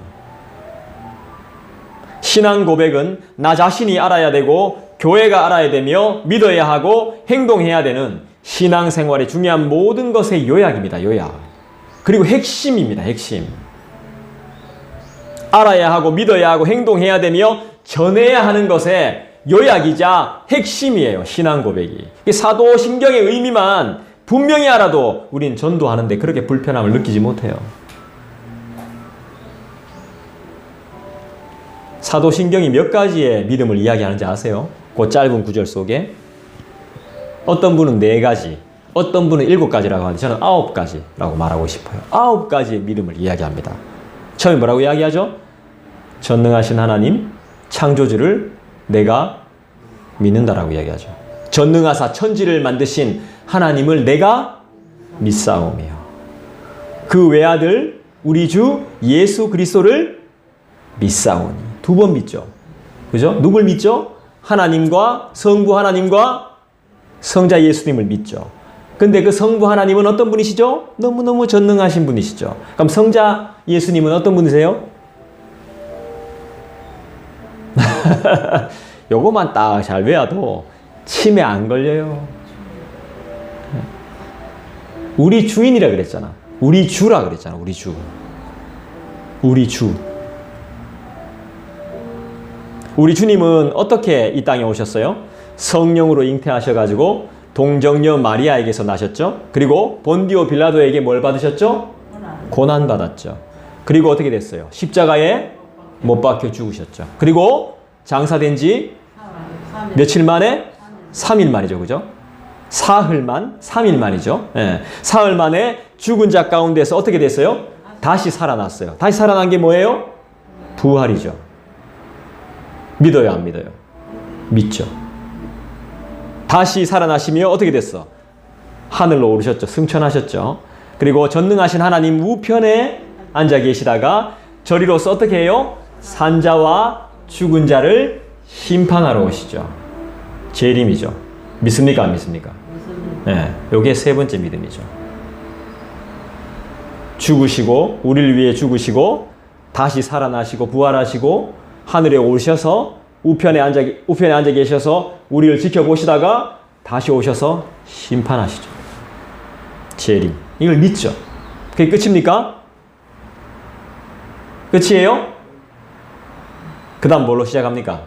신앙 고백은 나 자신이 알아야 되고 교회가 알아야 되며 믿어야 하고 행동해야 되는 신앙생활의 중요한 모든 것의 요약입니다. 요약. 그리고 핵심입니다. 핵심. 알아야 하고 믿어야 하고 행동해야 되며 전해야 하는 것의 요약이자 핵심이에요. 신앙 고백이. 사도신경의 의미만 분명히 알아도 우린 전도하는데 그렇게 불편함을 느끼지 못해요. 사도신경이 몇 가지의 믿음을 이야기하는지 아세요? 그 짧은 구절 속에 어떤 분은 4가지, 어떤 분은 7가지라고 하는데 저는 9가지라고 말하고 싶어요. 9가지의 믿음을 이야기합니다. 처음에 뭐라고 이야기하죠? 전능하신 하나님, 창조주를 내가 믿는다라고 이야기하죠. 전능하사 천지를 만드신 하나님을 내가 믿사오며 그 외아들 우리 주 예수 그리스도를 믿사오니. 2번 믿죠. 그죠? 누굴 믿죠? 하나님과 성부 하나님과 성자 예수님을 믿죠. 근데 그 성부 하나님은 어떤 분이시죠? 너무너무 전능하신 분이시죠. 그럼 성자 예수님은 어떤 분이세요? 요거만 딱 잘 외워도 치매 안 걸려요. 우리 주인이라 그랬잖아. 우리 주라 그랬잖아. 우리 주. 우리 주. 우리 주님은 어떻게 이 땅에 오셨어요? 성령으로 잉태하셔가지고 동정녀 마리아에게서 나셨죠. 그리고 본디오 빌라도에게 뭘 받으셨죠? 고난 받았죠. 그리고 어떻게 됐어요? 십자가에 못 박혀 죽으셨죠. 그리고 장사된 지 며칠 만에? 3일 만이죠. 그죠? 사흘 만? 3일 만이죠. 예. 사흘 만에 죽은 자 가운데서 어떻게 됐어요? 다시 살아났어요. 다시 살아난 게 뭐예요? 부활이죠. 믿어요, 안 믿어요? 믿죠. 다시 살아나시며 어떻게 됐어? 하늘로 오르셨죠. 승천하셨죠. 그리고 전능하신 하나님 우편에 앉아 계시다가 저리로서 어떻게 해요? 산자와 죽은 자를 심판하러 오시죠. 재림이죠. 믿습니까? 안 믿습니까? 네, 요게 3번째 믿음이죠. 죽으시고 우리를 위해 죽으시고 다시 살아나시고 부활하시고 하늘에 오셔서 우편에 앉아 계셔서 우리를 지켜보시다가 다시 오셔서 심판하시죠. 재림. 이걸 믿죠. 그게 끝입니까? 끝이에요? 그 다음 뭘로 시작합니까?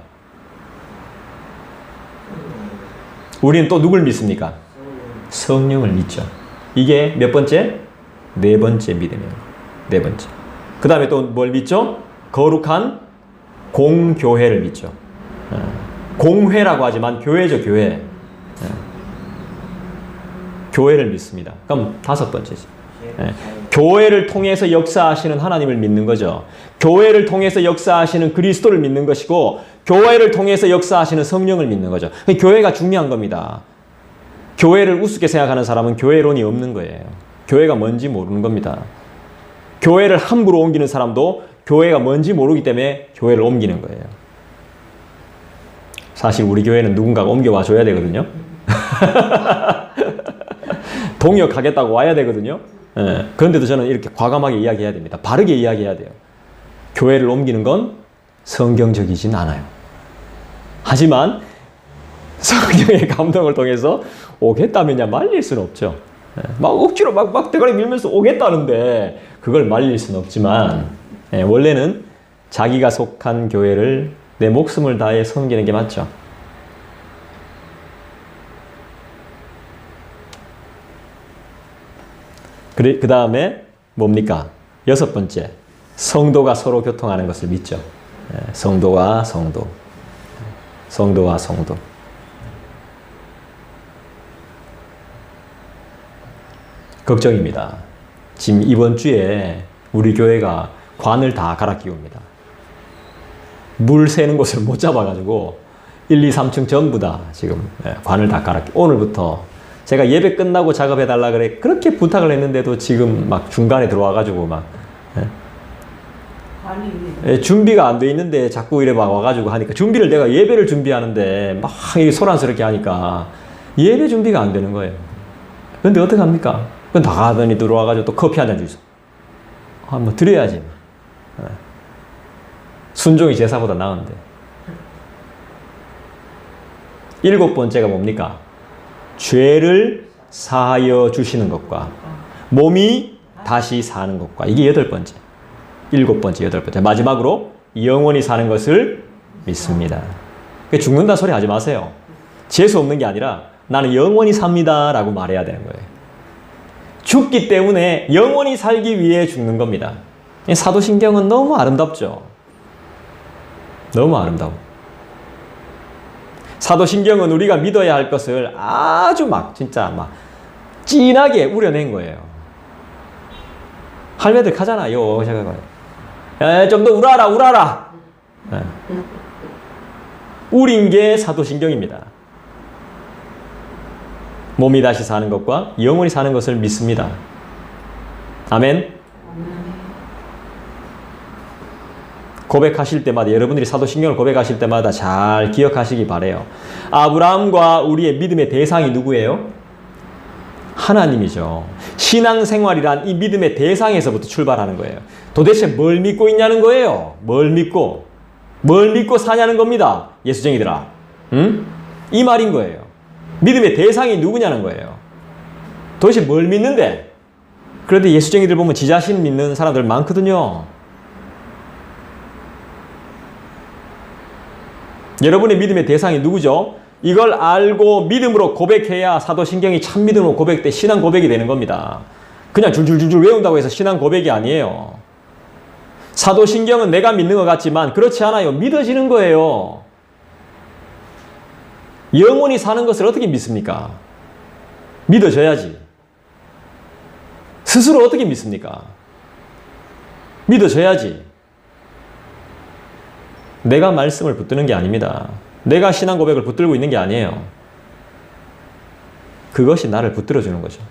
우리는 또 누굴 믿습니까? 성령을 믿죠. 이게 몇 번째? 4번째 믿음이에요. 4번째. 그 다음에 또 뭘 믿죠? 거룩한 공교회를 믿죠. 공회라고 하지만 교회죠, 교회. 교회를 믿습니다. 그럼 5번째지. 교회를 통해서 역사하시는 하나님을 믿는 거죠. 교회를 통해서 역사하시는 그리스도를 믿는 것이고 교회를 통해서 역사하시는 성령을 믿는 거죠. 교회가 중요한 겁니다. 교회를 우습게 생각하는 사람은 교회론이 없는 거예요. 교회가 뭔지 모르는 겁니다. 교회를 함부로 옮기는 사람도 교회가 뭔지 모르기 때문에 교회를 옮기는 거예요. 사실 우리 교회는 누군가가 옮겨와 줘야 되거든요. 동역하겠다고 와야 되거든요. 예, 그런데도 저는 이렇게 과감하게 이야기해야 됩니다. 바르게 이야기해야 돼요. 교회를 옮기는 건 성경적이진 않아요. 하지만 성경의 감동을 통해서 오겠다면야 말릴 수는 없죠. 막 억지로 막 대가리 밀면서 오겠다는데 그걸 말릴 수는 없지만 원래는 자기가 속한 교회를 내 목숨을 다해 섬기는 게 맞죠. 그 다음에 뭡니까? 6번째, 성도가 서로 교통하는 것을 믿죠. 성도와 성도. 성도와 성도. 걱정입니다. 지금 이번 주에 우리 교회가 관을 다 갈아 끼웁니다. 물 새는 곳을 못 잡아가지고 1, 2, 3층 전부 다 지금 관을 다 갈아 끼. 오늘부터 제가 예배 끝나고 작업해달라 그래 그렇게 부탁을 했는데도 지금 막 중간에 들어와가지고 막 준비가 안 돼 있는데 자꾸 이래 막 와가지고 하니까 준비를 내가 예배를 준비하는데 막 소란스럽게 하니까 예배 준비가 안 되는 거예요. 근데 어떡합니까? 그건 다 가더니 들어와가지고 또 커피 한 잔 주소. 뭐 드려야지. 순종이 제사보다 나은데. 7번째가 뭡니까? 죄를 사하여 주시는 것과 몸이 다시 사는 것과 이게 8번째. 7번째, 8번째. 마지막으로 영원히 사는 것을 믿습니다. 죽는다 소리 하지 마세요. 재수 없는 게 아니라 나는 영원히 삽니다 라고 말해야 되는 거예요. 죽기 때문에 영원히 살기 위해 죽는 겁니다. 사도신경은 너무 아름답죠. 너무 아름다워. 사도신경은 우리가 믿어야 할 것을 아주 진짜 진하게 우려낸 거예요. 할매들 하잖아요. 좀 더 울어라. 우린 게 사도신경입니다. 몸이 다시 사는 것과 영원히 사는 것을 믿습니다. 아멘. 고백하실 때마다 여러분들이 사도신경을 고백하실 때마다 잘 기억하시기 바라요. 아브라함과 우리의 믿음의 대상이 누구예요? 하나님이죠. 신앙생활이란 이 믿음의 대상에서부터 출발하는 거예요. 도대체 뭘 믿고 있냐는 거예요. 뭘 믿고 사냐는 겁니다. 예수쟁이들아. 응? 이 말인 거예요. 믿음의 대상이 누구냐는 거예요. 도대체 뭘 믿는데? 그런데 예수쟁이들 보면 지 자신 믿는 사람들 많거든요. 여러분의 믿음의 대상이 누구죠? 이걸 알고 믿음으로 고백해야 사도신경이 참 믿음으로 고백돼 신앙 고백이 되는 겁니다. 그냥 줄줄줄줄 외운다고 해서 신앙 고백이 아니에요. 사도신경은 내가 믿는 것 같지만 그렇지 않아요. 믿어지는 거예요. 영원히 사는 것을 어떻게 믿습니까? 믿어져야지. 스스로 어떻게 믿습니까? 믿어져야지. 내가 말씀을 붙드는 게 아닙니다. 내가 신앙 고백을 붙들고 있는 게 아니에요. 그것이 나를 붙들어주는 거죠.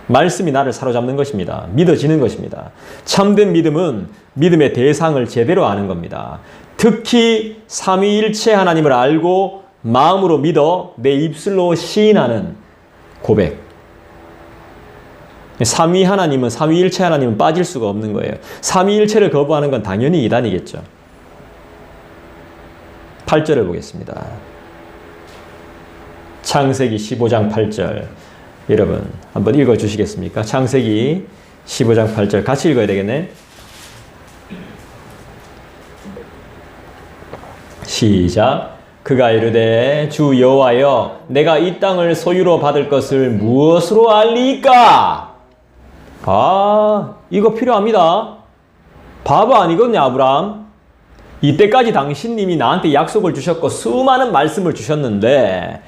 말씀이 나를 사로잡는 것입니다. 믿어지는 것입니다. 참된 믿음은 믿음의 대상을 제대로 아는 겁니다. 특히 삼위일체 하나님을 알고 마음으로 믿어 내 입술로 시인하는 고백. 삼위 하나님은 삼위일체 하나님은 빠질 수가 없는 거예요. 삼위일체를 거부하는 건 당연히 이단이겠죠. 8절을 보겠습니다. 창세기 15장 8절. 여러분 한번 읽어주시겠습니까? 창세기 15장 8절 같이 읽어야 되겠네. 시작. 그가 이르되 주 여호와여 내가 이 땅을 소유로 받을 것을 무엇으로 알리이까? 이거 필요합니다. 바보 아니거든요, 아브라함. 이때까지 당신님이 나한테 약속을 주셨고 수많은 말씀을 주셨는데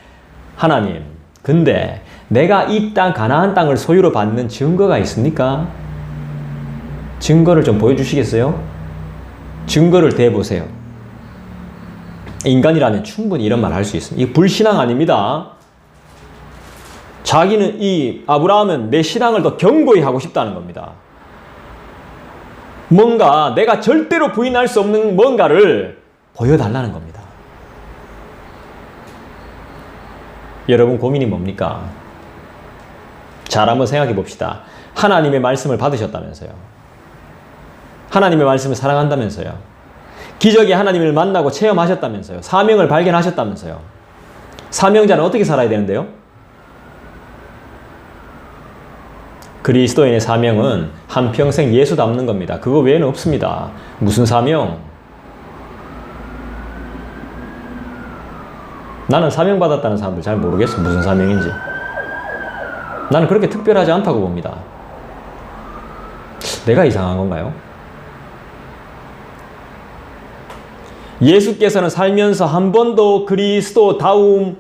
하나님, 근데 내가 이 땅 가나안 땅을 소유로 받는 증거가 있습니까? 증거를 좀 보여주시겠어요? 증거를 대보세요. 인간이라면 충분히 이런 말 할 수 있습니다. 이게 불신앙 아닙니다. 자기는 이 아브라함은 내 신앙을 더 견고히 하고 싶다는 겁니다. 뭔가 내가 절대로 부인할 수 없는 뭔가를 보여달라는 겁니다. 여러분 고민이 뭡니까? 잘 한번 생각해 봅시다. 하나님의 말씀을 받으셨다면서요. 하나님의 말씀을 사랑한다면서요. 기적의 하나님을 만나고 체험하셨다면서요. 사명을 발견하셨다면서요. 사명자는 어떻게 살아야 되는데요? 그리스도인의 사명은 한평생 예수 닮는 겁니다. 그거 외에는 없습니다. 무슨 사명? 나는 사명받았다는 사람들 잘 모르겠어. 무슨 사명인지. 나는 그렇게 특별하지 않다고 봅니다. 내가 이상한 건가요? 예수께서는 살면서 한 번도 그리스도답지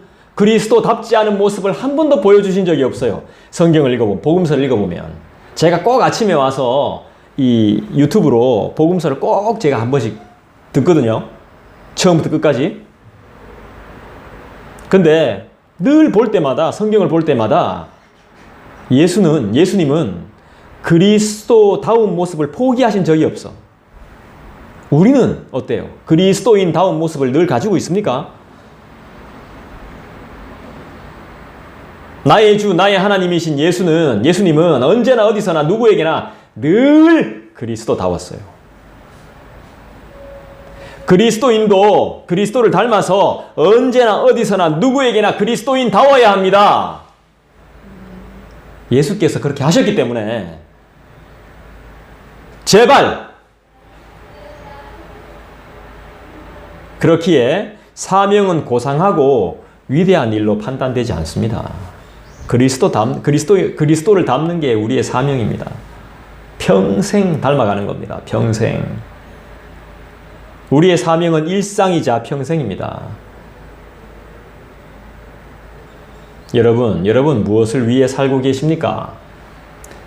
않은 모습을 한 번도 보여주신 적이 없어요. 성경을 읽어보면, 복음서를 읽어보면. 제가 꼭 아침에 와서 이 유튜브로 복음서를 꼭 제가 한 번씩 듣거든요. 처음부터 끝까지. 근데 늘 볼 때마다, 성경을 볼 때마다 예수님은 그리스도다운 모습을 포기하신 적이 없어. 우리는 어때요? 그리스도인다운 모습을 늘 가지고 있습니까? 나의 주, 나의 하나님이신 예수님은 언제나 어디서나 누구에게나 늘 그리스도다웠어요. 그리스도인도 그리스도를 닮아서 언제나 어디서나 누구에게나 그리스도인다워야 합니다. 예수께서 그렇게 하셨기 때문에 제발 그렇기에 사명은 고상하고 위대한 일로 판단되지 않습니다. 그리스도를 닮는 게 우리의 사명입니다. 평생 닮아가는 겁니다. 평생. 우리의 사명은 일상이자 평생입니다. 여러분 무엇을 위해 살고 계십니까?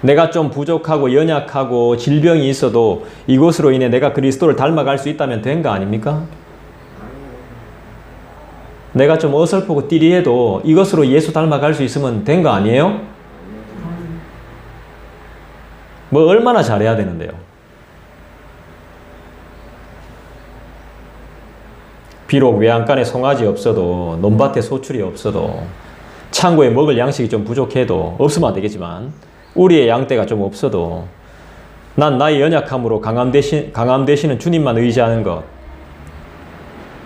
내가 좀 부족하고 연약하고 질병이 있어도 이것으로 인해 내가 그리스도를 닮아갈 수 있다면 된 거 아닙니까? 내가 좀 어설프고 띠리해도 이것으로 예수 닮아갈 수 있으면 된 거 아니에요? 뭐 얼마나 잘해야 되는데요? 비록 외양간에 송아지 없어도, 논밭에 소출이 없어도, 창고에 먹을 양식이 좀 부족해도, 없으면 안 되겠지만 우리의 양떼가 좀 없어도 난 나의 연약함으로 강함 되시는 주님만 의지하는 것,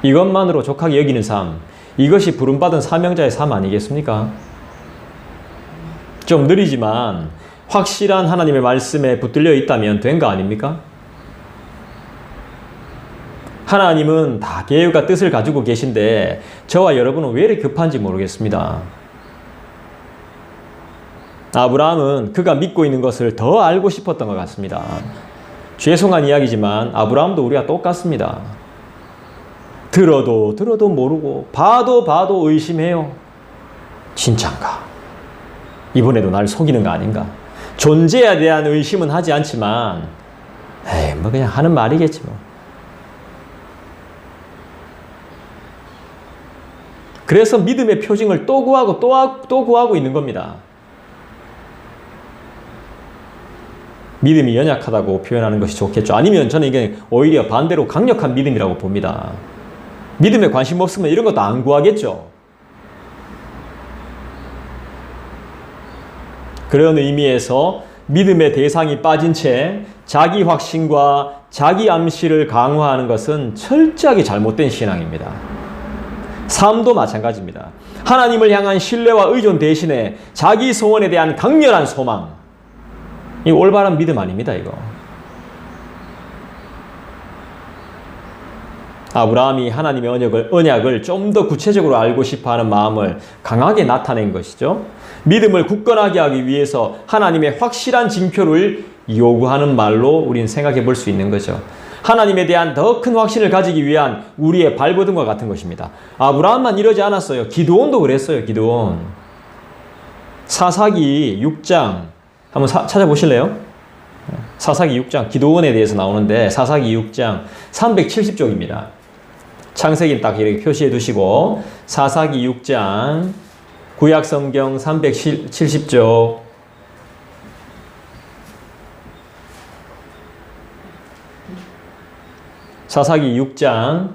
이것만으로 족하게 여기는 삶, 이것이 부름받은 사명자의 삶 아니겠습니까? 좀 느리지만 확실한 하나님의 말씀에 붙들려 있다면 된 거 아닙니까? 하나님은 다 계획과 뜻을 가지고 계신데 저와 여러분은 왜 이렇게 급한지 모르겠습니다. 아브라함은 그가 믿고 있는 것을 더 알고 싶었던 것 같습니다. 죄송한 이야기지만 아브라함도 우리와 똑같습니다. 들어도 모르고 봐도 의심해요. 진짠가? 이번에도 날 속이는 거 아닌가? 존재에 대한 의심은 하지 않지만 에이 뭐 그냥 하는 말이겠지 뭐. 그래서 믿음의 표징을 또 구하고 또 구하고 있는 겁니다. 믿음이 연약하다고 표현하는 것이 좋겠죠. 아니면 저는 이게 오히려 반대로 강력한 믿음이라고 봅니다. 믿음에 관심 없으면 이런 것도 안 구하겠죠. 그런 의미에서 믿음의 대상이 빠진 채 자기 확신과 자기 암시를 강화하는 것은 철저하게 잘못된 신앙입니다. 삶도 마찬가지입니다. 하나님을 향한 신뢰와 의존 대신에 자기 소원에 대한 강렬한 소망, 이 올바른 믿음 아닙니다, 이거. 아브라함이 하나님의 언약을 좀 더 구체적으로 알고 싶어하는 마음을 강하게 나타낸 것이죠. 믿음을 굳건하게 하기 위해서 하나님의 확실한 징표를 요구하는 말로 우리는 생각해 볼 수 있는 거죠. 하나님에 대한 더 큰 확신을 가지기 위한 우리의 발버둥과 같은 것입니다. 아브라함만 이러지 않았어요. 기드온도 그랬어요. 기드온. 사사기 6장 한번 찾아보실래요? 사사기 6장 기드온에 대해서 나오는데 사사기 6장 370쪽입니다. 창세기는 딱 이렇게 표시해 두시고 사사기 6장 구약성경 370쪽 사사기 6장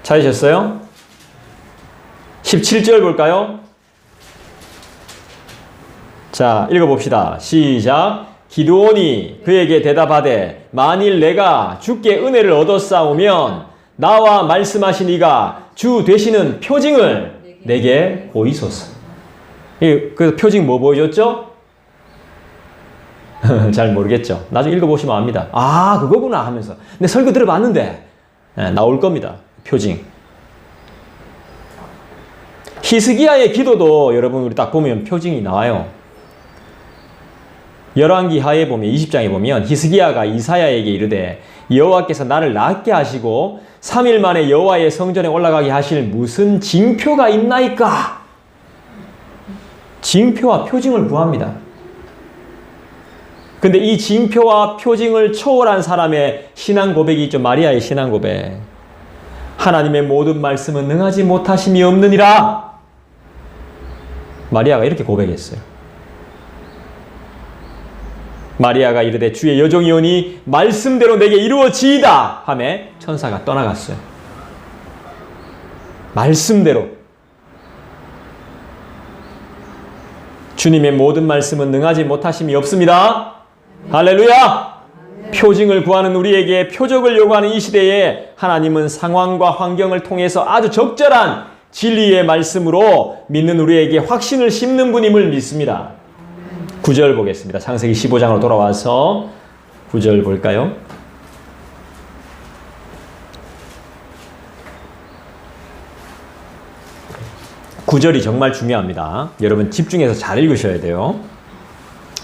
찾으셨어요? 17절 볼까요? 자, 읽어봅시다. 시작. 기드온이 그에게 대답하되 만일 내가 주께 은혜를 얻었사오면 나와 말씀하신 이가 주 되시는 표징을 내게 보이소서. 그래서 표징 뭐 보여줬죠? 잘 모르겠죠. 나중에 읽어보시면 압니다. 아, 그거구나 하면서. 근데 설교 들어봤는데 나올 겁니다. 표징. 히스기야의 기도도 여러분 우리 딱 보면 표징이 나와요. 열왕기 하에 보면 20장에 보면 히스기야가 이사야에게 이르되 여호와께서 나를 낫게 하시고 3일 만에 여호와의 성전에 올라가게 하실 무슨 징표가 있나이까? 징표와 표징을 구합니다. 근데 이 징표와 표징을 초월한 사람의 신앙 고백이 있죠. 마리아의 신앙 고백. 하나님의 모든 말씀은 능하지 못하심이 없느니라. 마리아가 이렇게 고백했어요. 마리아가 이르되 주의 여종이오니 말씀대로 내게 이루어지이다 하매 천사가 떠나갔어요. 말씀대로. 주님의 모든 말씀은 능하지 못하심이 없습니다. 할렐루야! 표징을 구하는 우리에게 표적을 요구하는 이 시대에 하나님은 상황과 환경을 통해서 아주 적절한 진리의 말씀으로 믿는 우리에게 확신을 심는 분임을 믿습니다. 9절 보겠습니다. 창세기 15장으로 돌아와서 9절 볼까요? 9절이 정말 중요합니다. 여러분 집중해서 잘 읽으셔야 돼요.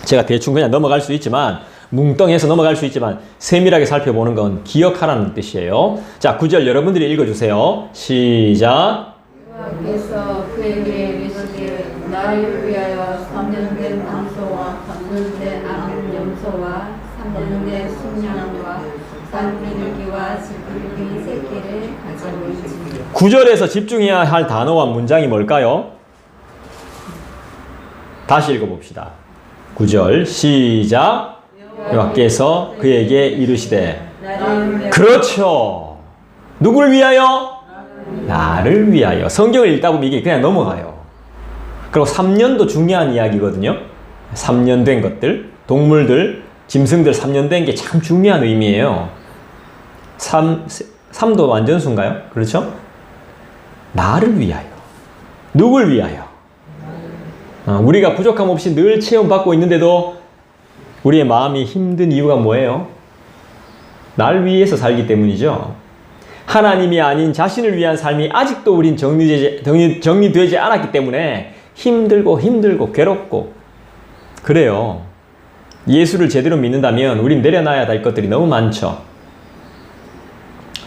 제가 대충 그냥 넘어갈 수 있지만 뭉뚱해서 넘어갈 수 있지만 세밀하게 살펴보는 건 기억하라는 뜻이에요. 자, 9절 여러분들이 읽어주세요. 시작.
여호와께서 그에게 이르시되 나를 위하여 3년 된 암소와 3년 된 암염소와 3년 된 순양과 쌍비둘기와 지푸르기 새끼를 가져오지.
9절에서 집중해야 할 단어와 문장이 뭘까요? 다시 읽어봅시다. 9절 시작. 여호와께서 그에게 이르시되. 그렇죠. 누구를 위하여? 나를 위하여. 성경을 읽다 보면 이게 그냥 넘어가요. 그리고 3년도 중요한 이야기거든요. 3년 된 것들, 동물들, 짐승들 3년 된 게 참 중요한 의미예요. 3도 완전수인가요? 그렇죠? 나를 위하여. 누굴 위하여? 우리가 부족함 없이 늘 체험받고 있는데도 우리의 마음이 힘든 이유가 뭐예요? 날 위해서 살기 때문이죠. 하나님이 아닌 자신을 위한 삶이 아직도 우린 정리되지 않았기 때문에 힘들고 괴롭고 그래요. 예수를 제대로 믿는다면 우린 내려놔야 될 것들이 너무 많죠.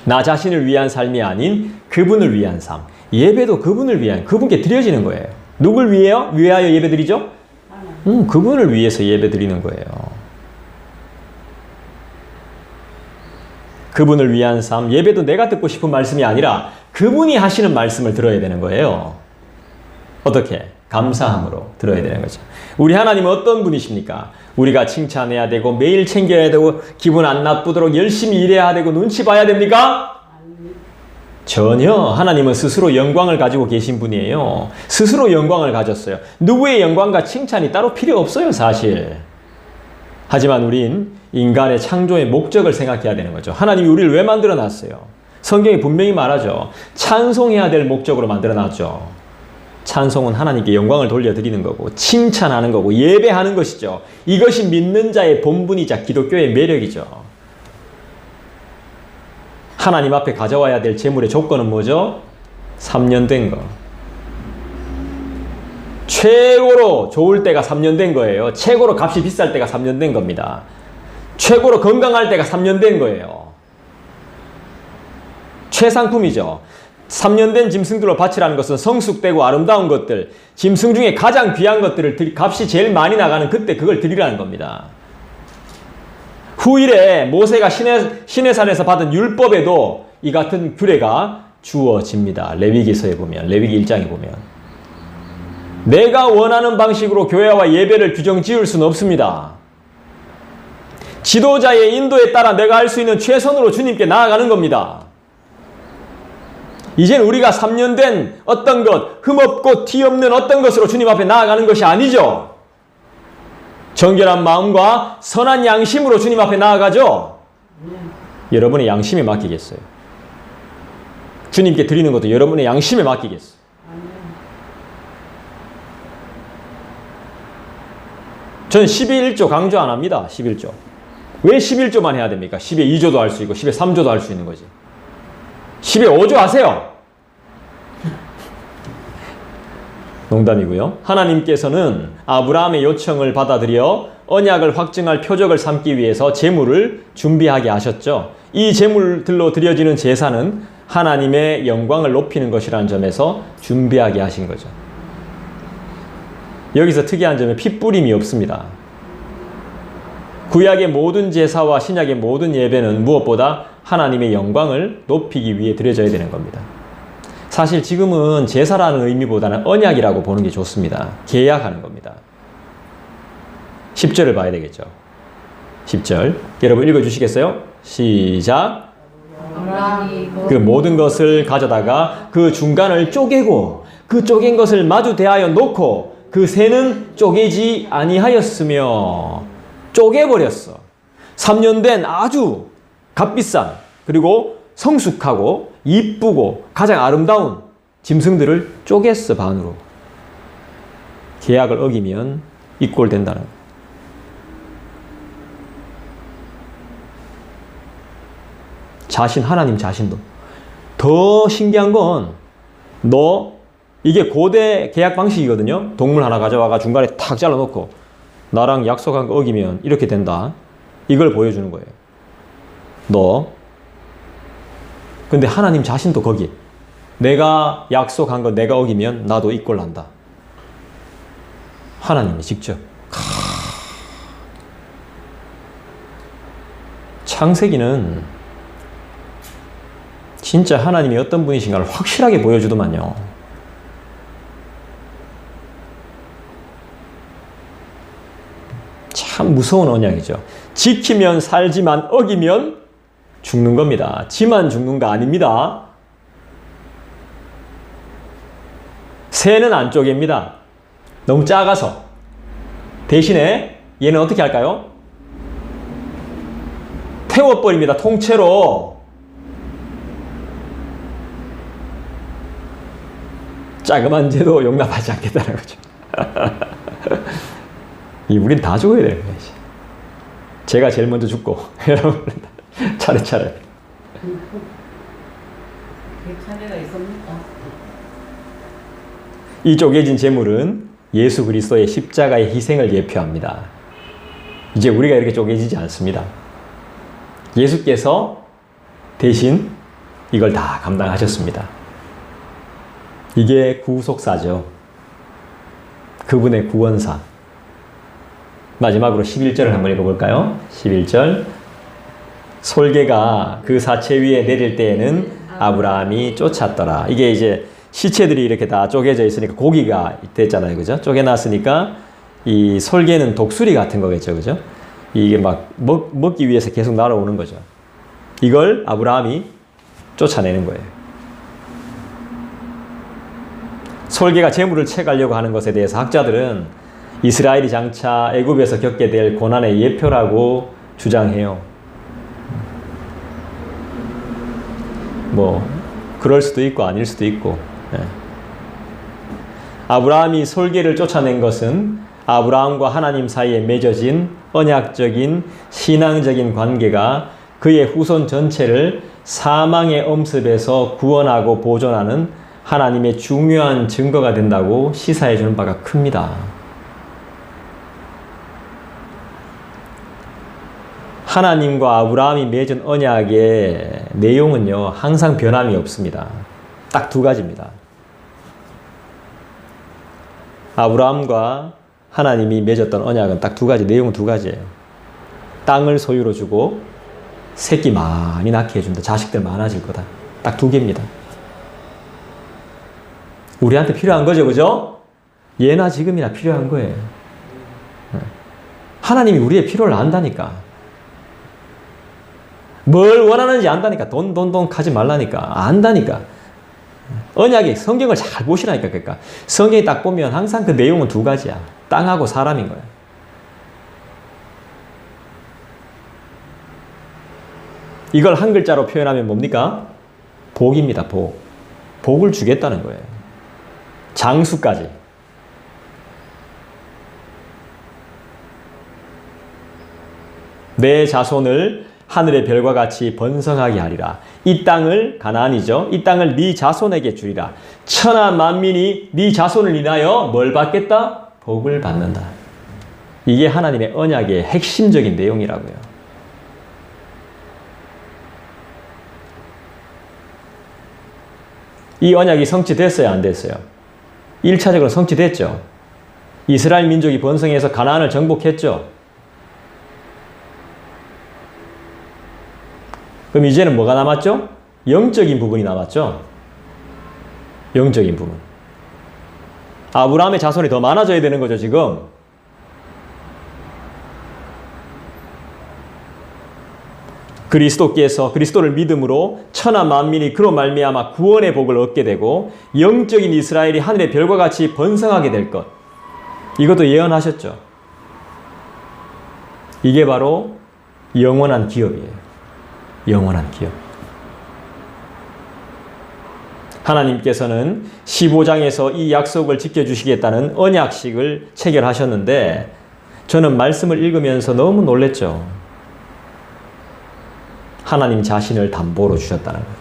나 자신을 위한 삶이 아닌 그분을 위한 삶. 예배도 그분을 위한, 그분께 드려지는 거예요. 누굴 위하여 예배 드리죠? 그분을 위해서 예배 드리는 거예요. 그분을 위한 삶, 예배도 내가 듣고 싶은 말씀이 아니라 그분이 하시는 말씀을 들어야 되는 거예요. 어떻게? 감사함으로 들어야 되는 거죠. 우리 하나님은 어떤 분이십니까? 우리가 칭찬해야 되고 매일 챙겨야 되고 기분 안 나쁘도록 열심히 일해야 되고 눈치 봐야 됩니까? 전혀. 하나님은 스스로 영광을 가지고 계신 분이에요. 스스로 영광을 가졌어요. 누구의 영광과 칭찬이 따로 필요 없어요, 사실. 하지만 우린 인간의 창조의 목적을 생각해야 되는 거죠. 하나님이 우리를 왜 만들어놨어요? 성경이 분명히 말하죠. 찬송해야 될 목적으로 만들어놨죠. 찬송은 하나님께 영광을 돌려드리는 거고 칭찬하는 거고 예배하는 것이죠. 이것이 믿는 자의 본분이자 기독교의 매력이죠. 하나님 앞에 가져와야 될 재물의 조건은 뭐죠? 3년 된 거. 최고로 좋을 때가 3년 된 거예요. 최고로 값이 비쌀 때가 3년 된 겁니다. 최고로 건강할 때가 3년 된 거예요. 최상품이죠. 3년 된 짐승들로 바치라는 것은 성숙되고 아름다운 것들, 짐승 중에 가장 귀한 것들을 값이 제일 많이 나가는 그때 그걸 드리라는 겁니다. 후일에 모세가 시내산에서 받은 율법에도 이 같은 규례가 주어집니다. 레위기서에 보면, 레위기 1장에 보면. 내가 원하는 방식으로 교회와 예배를 규정 지을 수는 없습니다. 지도자의 인도에 따라 내가 할 수 있는 최선으로 주님께 나아가는 겁니다. 이젠 우리가 3년 된 어떤 것, 흠없고 티 없는 어떤 것으로 주님 앞에 나아가는 것이 아니죠. 정결한 마음과 선한 양심으로 주님 앞에 나아가죠. 여러분의 양심에 맡기겠어요. 주님께 드리는 것도 여러분의 양심에 맡기겠어요. 저는 11조 강조 안 합니다. 11조. 왜 11조만 해야 됩니까? 10에 2조도 할 수 있고 10에 3조도 할 수 있는 거지. 10에 5조 하세요. 농담이고요. 하나님께서는 아브라함의 요청을 받아들여 언약을 확증할 표적을 삼기 위해서 제물을 준비하게 하셨죠. 이 제물들로 드려지는 제사는 하나님의 영광을 높이는 것이라는 점에서 준비하게 하신 거죠. 여기서 특이한 점은 핏뿌림이 없습니다. 구약의 모든 제사와 신약의 모든 예배는 무엇보다 하나님의 영광을 높이기 위해 드려져야 되는 겁니다. 사실 지금은 제사라는 의미보다는 언약이라고 보는 게 좋습니다. 계약하는 겁니다. 10절을 봐야 되겠죠. 10절. 여러분 읽어주시겠어요? 시작. 그 모든 것을 가져다가 그 중간을 쪼개고 그 쪼갠 것을 마주 대하여 놓고 그 새는 쪼개지 아니하였으며 쪼개버렸어. 3년 된 아주 값비싼 그리고 성숙하고 이쁘고 가장 아름다운 짐승들을 쪼갰어. 반으로. 계약을 어기면 입골된다는 거예요. 하나님 자신도. 더 신기한 건 이게 고대 계약 방식이거든요. 동물 하나 가져와가 중간에 탁 잘라놓고 나랑 약속한 거 어기면 이렇게 된다. 이걸 보여주는 거예요. 근데 하나님 자신도 거기. 내가 약속한 거 내가 어기면 나도 입골난다. 하나님이 직접. 창세기는 진짜 하나님이 어떤 분이신가를 확실하게 보여주더만요. 참 무서운 언약이죠. 지키면 살지만 어기면 죽는 겁니다. 지만 죽는 거 아닙니다. 새는 안 쪼갭니다. 너무 작아서. 대신에 얘는 어떻게 할까요? 태워버립니다. 통째로. 자그만 죄도 용납하지 않겠다는 거죠. 우린 다 죽어야 되는 거예요. 제가 제일 먼저 죽고 여러분은 차례차례.
차례가 있습니까?
이 쪼개진 제물은 예수 그리스도의 십자가의 희생을 예표합니다. 이제 우리가 이렇게 쪼개지지 않습니다. 예수께서 대신 이걸 다 감당하셨습니다. 이게 구속사죠. 그분의 구원사. 마지막으로 11절을 한번 읽어볼까요? 11절. 솔개가 그 사체 위에 내릴 때에는 아브라함이 쫓았더라. 이게 이제 시체들이 이렇게 다 쪼개져 있으니까 고기가 됐잖아요. 그죠? 쪼개놨으니까 이 솔개는 독수리 같은 거겠죠. 그죠? 이게 막 먹기 위해서 계속 날아오는 거죠. 이걸 아브라함이 쫓아내는 거예요. 솔개가 재물을 채가려고 하는 것에 대해서 학자들은 이스라엘이 장차 애굽에서 겪게 될 고난의 예표라고 주장해요. 그럴 수도 있고 아닐 수도 있고. 아브라함이 솔개를 쫓아낸 것은 아브라함과 하나님 사이에 맺어진 언약적인 신앙적인 관계가 그의 후손 전체를 사망의 엄습에서 구원하고 보존하는 하나님의 중요한 증거가 된다고 시사해 주는 바가 큽니다. 하나님과 아브라함이 맺은 언약의 내용은요, 항상 변함이 없습니다. 딱 두 가지입니다. 아브라함과 하나님이 맺었던 언약은 딱 두 가지, 내용은 두 가지예요. 땅을 소유로 주고 새끼 많이 낳게 해준다. 자식들 많아질 거다. 딱 두 개입니다. 우리한테 필요한 거죠, 그죠? 예나 지금이나 필요한 거예요. 하나님이 우리의 필요를 안다니까. 뭘 원하는지 안다니까. 돈 하지 말라니까. 안다니까. 언약의 성경을 잘 보시라니까. 그러니까 성경이 딱 보면 항상 그 내용은 두 가지야. 땅하고 사람인 거야. 이걸 한 글자로 표현하면 뭡니까? 복입니다. 복. 복을 주겠다는 거예요. 장수까지. 내 자손을 하늘의 별과 같이 번성하게 하리라. 이 땅을, 가나안이죠. 이 땅을 네 자손에게 주리라. 천하 만민이 네 자손을 인하여 뭘 받겠다? 복을 받는다. 이게 하나님의 언약의 핵심적인 내용이라고요. 이 언약이 성취됐어요? 안 됐어요? 1차적으로 성취됐죠. 이스라엘 민족이 번성해서 가나안을 정복했죠. 그럼 이제는 뭐가 남았죠? 영적인 부분이 남았죠. 영적인 부분. 아브라함의 자손이 더 많아져야 되는 거죠, 지금. 그리스도께서 그리스도를 믿음으로 천하 만민이 그로 말미암아 구원의 복을 얻게 되고 영적인 이스라엘이 하늘의 별과 같이 번성하게 될 것. 이것도 예언하셨죠. 이게 바로 영원한 기업이에요. 영원한 기업. 하나님께서는 15장에서 이 약속을 지켜주시겠다는 언약식을 체결하셨는데 저는 말씀을 읽으면서 너무 놀랬죠. 하나님 자신을 담보로 주셨다는 거예요.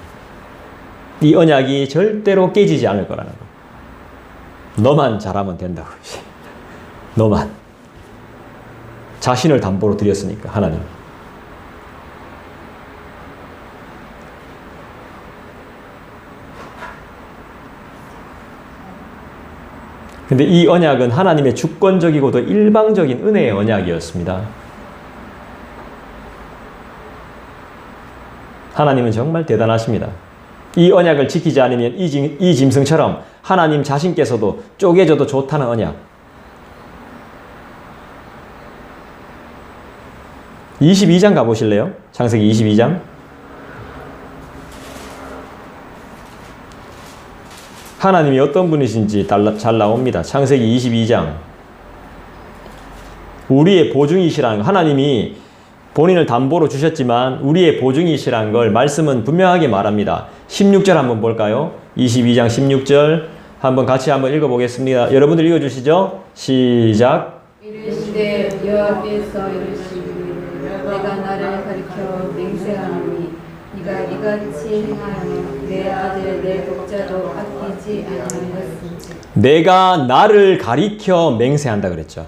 이 언약이 절대로 깨지지 않을 거라는 거예요. 너만 잘하면 된다고. 너만. 자신을 담보로 드렸으니까 하나님. 근데 이 언약은 하나님의 주권적이고도 일방적인 은혜의 언약이었습니다. 하나님은 정말 대단하십니다. 이 언약을 지키지 않으면 이 짐승처럼 하나님 자신께서도 쪼개져도 좋다는 언약. 22장 가보실래요? 창세기 22장. 하나님이 어떤 분이신지 잘 나옵니다. 창세기 22장. 우리의 보증이시라는 거. 하나님이 본인을 담보로 주셨지만 우리의 보증이시라는 걸 말씀은 분명하게 말합니다. 16절 한번 볼까요? 22장 16절 한번 같이 한번 읽어보겠습니다. 여러분들 읽어주시죠. 시작.
이르시되 여호와께서 이르시기를 내가 나를 가리켜 맹세하노니 네가 이같이 행하여 내 아들 내 독자도 아끼지 아니하는 것은
내가 나를 가리켜 맹세한다 그랬죠.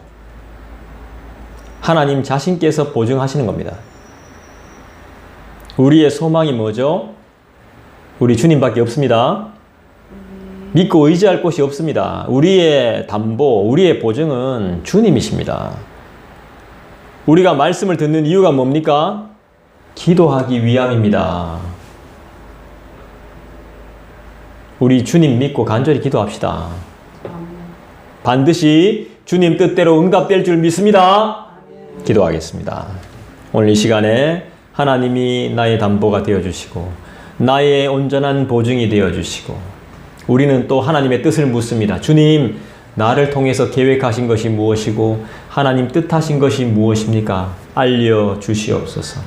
하나님 자신께서 보증하시는 겁니다. 우리의 소망이 뭐죠? 우리 주님밖에 없습니다. 믿고 의지할 곳이 없습니다. 우리의 담보, 우리의 보증은 주님이십니다. 우리가 말씀을 듣는 이유가 뭡니까? 기도하기 위함입니다. 우리 주님 믿고 간절히 기도합시다. 반드시 주님 뜻대로 응답될 줄 믿습니다. 기도하겠습니다. 오늘 이 시간에 하나님이 나의 담보가 되어주시고 나의 온전한 보증이 되어주시고 우리는 또 하나님의 뜻을 묻습니다. 주님, 나를 통해서 계획하신 것이 무엇이고 하나님 뜻하신 것이 무엇입니까? 알려주시옵소서.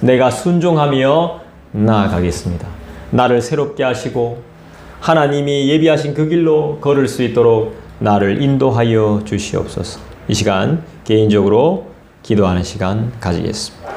내가 순종하며 나아가겠습니다. 나를 새롭게 하시고 하나님이 예비하신 그 길로 걸을 수 있도록 나를 인도하여 주시옵소서. 이 시간 개인적으로 기도하는 시간 가지겠습니다.